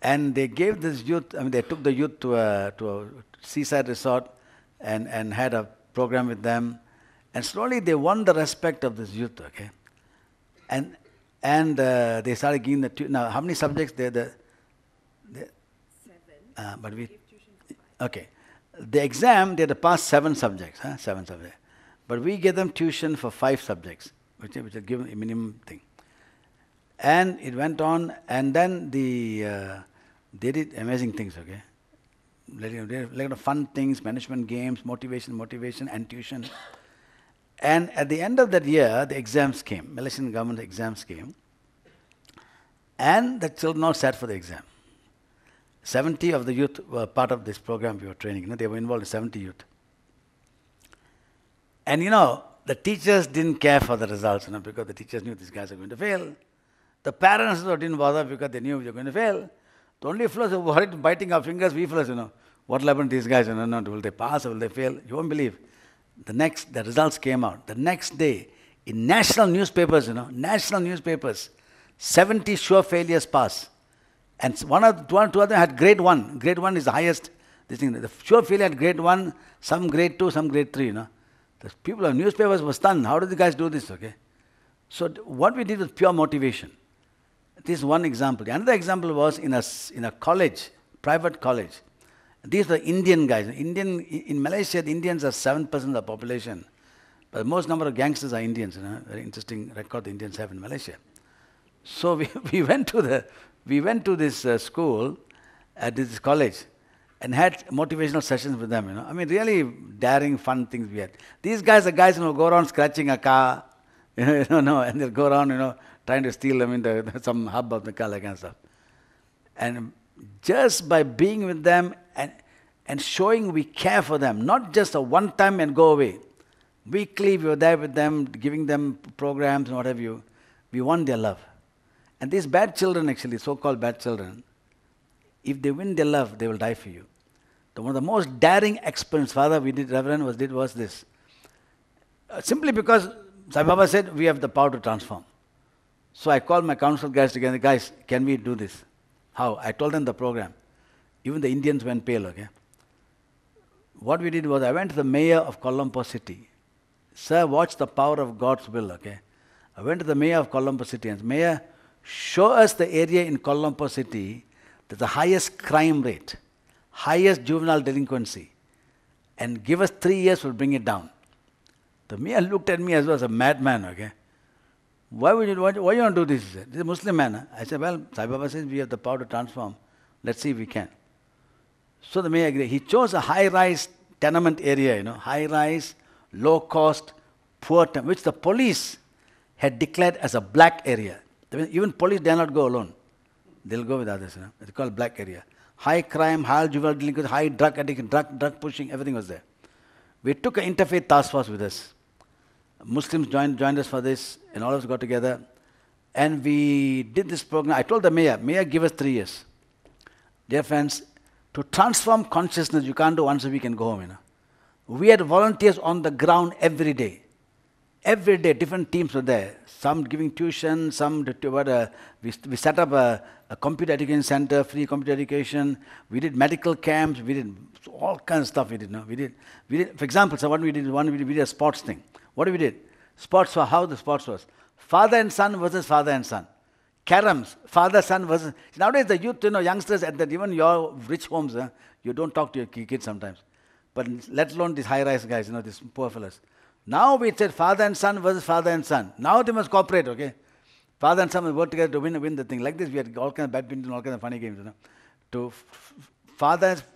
And they gave this youth, they took the youth to a seaside resort and had a program with them. And slowly they won the respect of this youth, okay? And they started giving the now how many subjects seven. Okay. The exam they had to pass 7 subjects, 7 subjects. But we gave them tuition for 5 subjects, which are given a minimum thing. And it went on, and then they did amazing things, okay? Like fun things, management games, motivation, and tuition. And at the end of that year, the exams came. Malaysian government exams came. And the children all sat for the exam. 70 of the youth were part of this program we were training. They were involved in 70 youth. And the teachers didn't care for the results, because the teachers knew these guys are going to fail. The parents didn't bother because they knew they were going to fail. The only fellows who were biting our fingers, we fellows, what will happen to these guys? Will they pass or will they fail? You won't believe. The results came out. The next day, in national newspapers, 70 sure failures pass. And two of them had grade 1. Grade 1 is the highest. The sure failure had grade 1, some grade 2, some grade 3, The people of newspapers were stunned. How did the guys do this, okay? So what we did was pure motivation. This is one example. Another example was in a college, private college. These were Indian guys. In Malaysia, the Indians are 7% of the population. But the most number of gangsters are Indians. Very interesting record the Indians have in Malaysia. So we went to this school at this college and had motivational sessions with them. Really daring, fun things we had. These guys are guys who go around scratching a car, and they'll go around, trying to steal them some hub of the car, like kind of stuff. And just by being with them and showing we care for them, not just a one time and go away. Weekly we were there with them, giving them programs and what have you. We won their love. And these bad children, actually, so-called bad children, if they win their love, they will die for you. One of the most daring experiments, Father, we did, Reverend, was this. Simply because Sai Baba said, we have the power to transform. So I called my council guys together. Guys, can we do this? How? I told them the program. Even the Indians went pale, okay? What we did was, I went to the mayor of Kuala Lumpur City. Sir, watch the power of God's will, okay? I went to the mayor of Kuala Lumpur City and said, Mayor, show us the area in Kuala Lumpur City that's the highest crime rate, highest juvenile delinquency, and give us 3 years, we'll bring it down. The mayor looked at me as well as a madman, okay? Why you want to do this? He said, this is a Muslim man. Huh? I said, well, Sai Baba says we have the power to transform. Let's see if we can. So the mayor agreed. He chose a high-rise tenement area, high-rise, low-cost, poor, which the police had declared as a black area. Even police dare not go alone. They'll go with others. It's called black area. High crime, high juvenile delinquency, high drug addiction, drug pushing, everything was there. We took an interfaith task force with us. Muslims joined us for this, and all of us got together. And we did this program. I told the mayor, give us 3 years. Dear friends, to transform consciousness, you can't do once a week and go home. We had volunteers on the ground every day. Every day, different teams were there. Some giving tuition, some we set up a computer education center, free computer education. We did medical camps. We did all kinds of stuff. We did. For example, so what we did, we did a sports thing. What we did? Sports were how the sports was. Father and son versus father and son. Caroms, father, son versus. Nowadays the youth, youngsters at that, even your rich homes, you don't talk to your kids sometimes. But let alone these high-rise guys, these poor fellas. Now we said father and son versus father and son. Now they must cooperate, okay? Father and son must work together to win the thing. Like this, we had all kinds of badminton, all kinds of funny games, To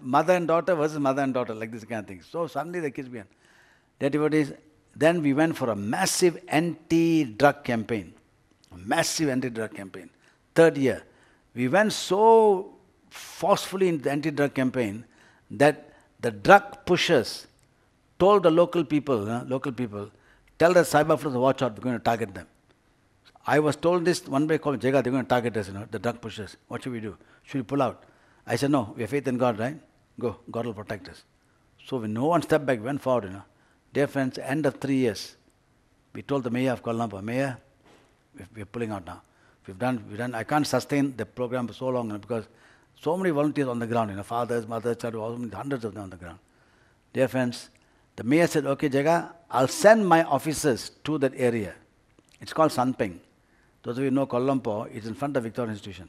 mother and daughter versus mother and daughter, like this kind of thing. So suddenly the kids began. That what is. Then we went for a massive anti-drug campaign. A massive anti-drug campaign. 3rd year. We went so forcefully in the anti-drug campaign that the drug pushers told the local people, tell the cyber force to watch out, we're going to target them. I was told this one day called Jega, they're going to target us, the drug pushers. What should we do? Should we pull out? I said, no, we have faith in God, right? Go, God will protect us. So when no one stepped back, we went forward, Dear friends, end of 3 years, we told the mayor of Kuala Lumpur, Mayor, we're pulling out now. We've done, I can't sustain the program for so long because so many volunteers on the ground, fathers, mothers, children, hundreds of them on the ground. Dear friends, the mayor said, okay, Jega, I'll send my officers to that area. It's called Sanpeng. Those of you who know Kuala Lumpur, it's in front of Victoria Institution.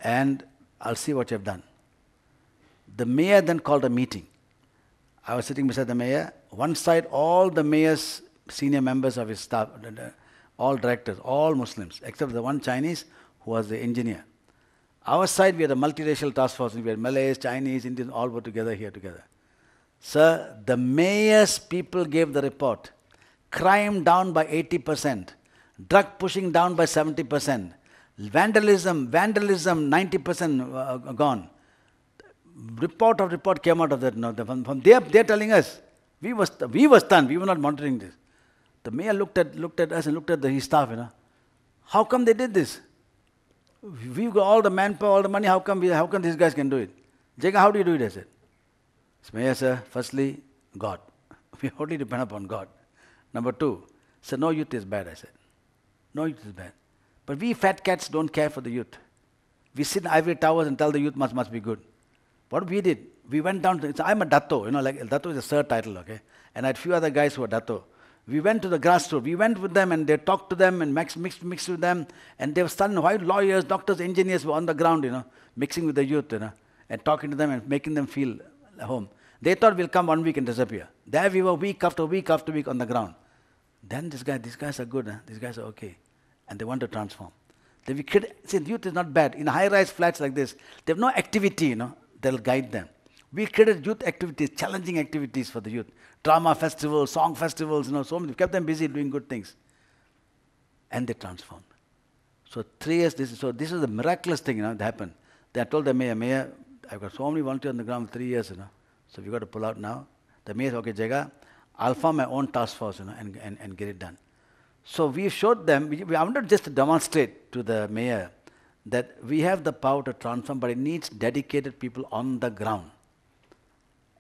And I'll see what you've done. The mayor then called a meeting. I was sitting beside the mayor. One side, all the mayor's senior members of his staff, all directors, all Muslims, except the one Chinese who was the engineer. Our side, we had a multiracial task force. We had Malays, Chinese, Indians, all were together here together. Sir, the mayor's people gave the report. Crime down by 80%. Drug pushing down by 70%. Vandalism 90% gone. Report of report came out of that. From there, they're telling us. We were stunned. We were not monitoring this. The mayor looked at us and looked at his staff. How come they did this? We've got all the manpower, all the money. How come these guys can do it? Jega, how do you do it? I said. Mayor, sir, firstly, God. We only depend upon God. Number two, sir, no youth is bad, I said. No youth is bad. But we fat cats don't care for the youth. We sit in ivory towers and tell the youth must be good. What we did, we went down to, I'm a Dato, like Dato is a sir title, okay? And I had a few other guys who were Dato. We went to the grassroots. We went with them and they talked to them and mixed with them. And they were stunned. Why lawyers, doctors, engineers were on the ground, mixing with the youth, and talking to them and making them feel at home. They thought we'll come 1 week and disappear. There we were week after week after week on the ground. Then these guys are good, these guys are okay. And they want to transform. Then see, the youth is not bad. In high-rise flats like this, they have no activity, that'll guide them. We created youth activities, challenging activities for the youth. Drama festivals, song festivals, so many. We kept them busy doing good things. And they transformed. So 3 years, this is a miraculous thing, that happened. Then I told the mayor, I've got so many volunteers on the ground for 3 years, so we've got to pull out now. The mayor said, okay, Jega, I'll form my own task force, and get it done. So we showed them, we wanted just to demonstrate to the mayor that we have the power to transform, but it needs dedicated people on the ground.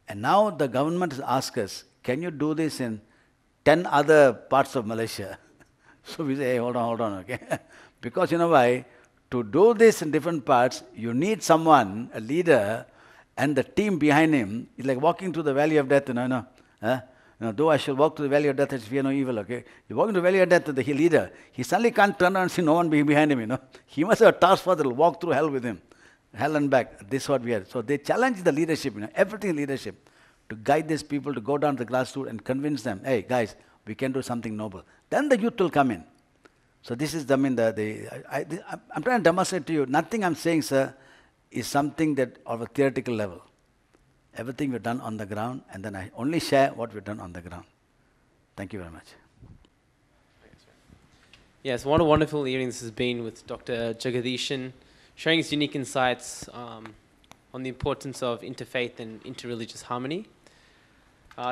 And now the government has asked us, can you do this in 10 other parts of Malaysia? So we say, hey, hold on, okay? Because you know why? To do this in different parts, you need someone, a leader, and the team behind him is like walking through the valley of death, though I shall walk through the valley of death, I fear no evil, okay? You walk into the valley of death, the leader, he suddenly can't turn around and see no one behind him, He must have a task force that will walk through hell with him. Hell and back. This is what we are. So they challenge the leadership, everything leadership, to guide these people to go down to the grassroots and convince them, hey, guys, we can do something noble. Then the youth will come in. So this is, I'm trying to demonstrate to you, nothing I'm saying, sir, is something that of a theoretical level. Everything we've done on the ground, and then I only share what we've done on the ground. Thank you very much. Yes, what a wonderful evening this has been with Dr. Jagadeesan, sharing his unique insights on the importance of interfaith and interreligious harmony.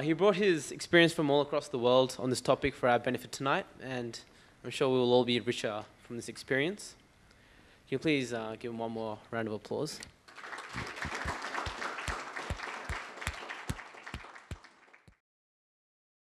He brought his experience from all across the world on this topic for our benefit tonight, and I'm sure we will all be richer from this experience. Can you please give him one more round of applause?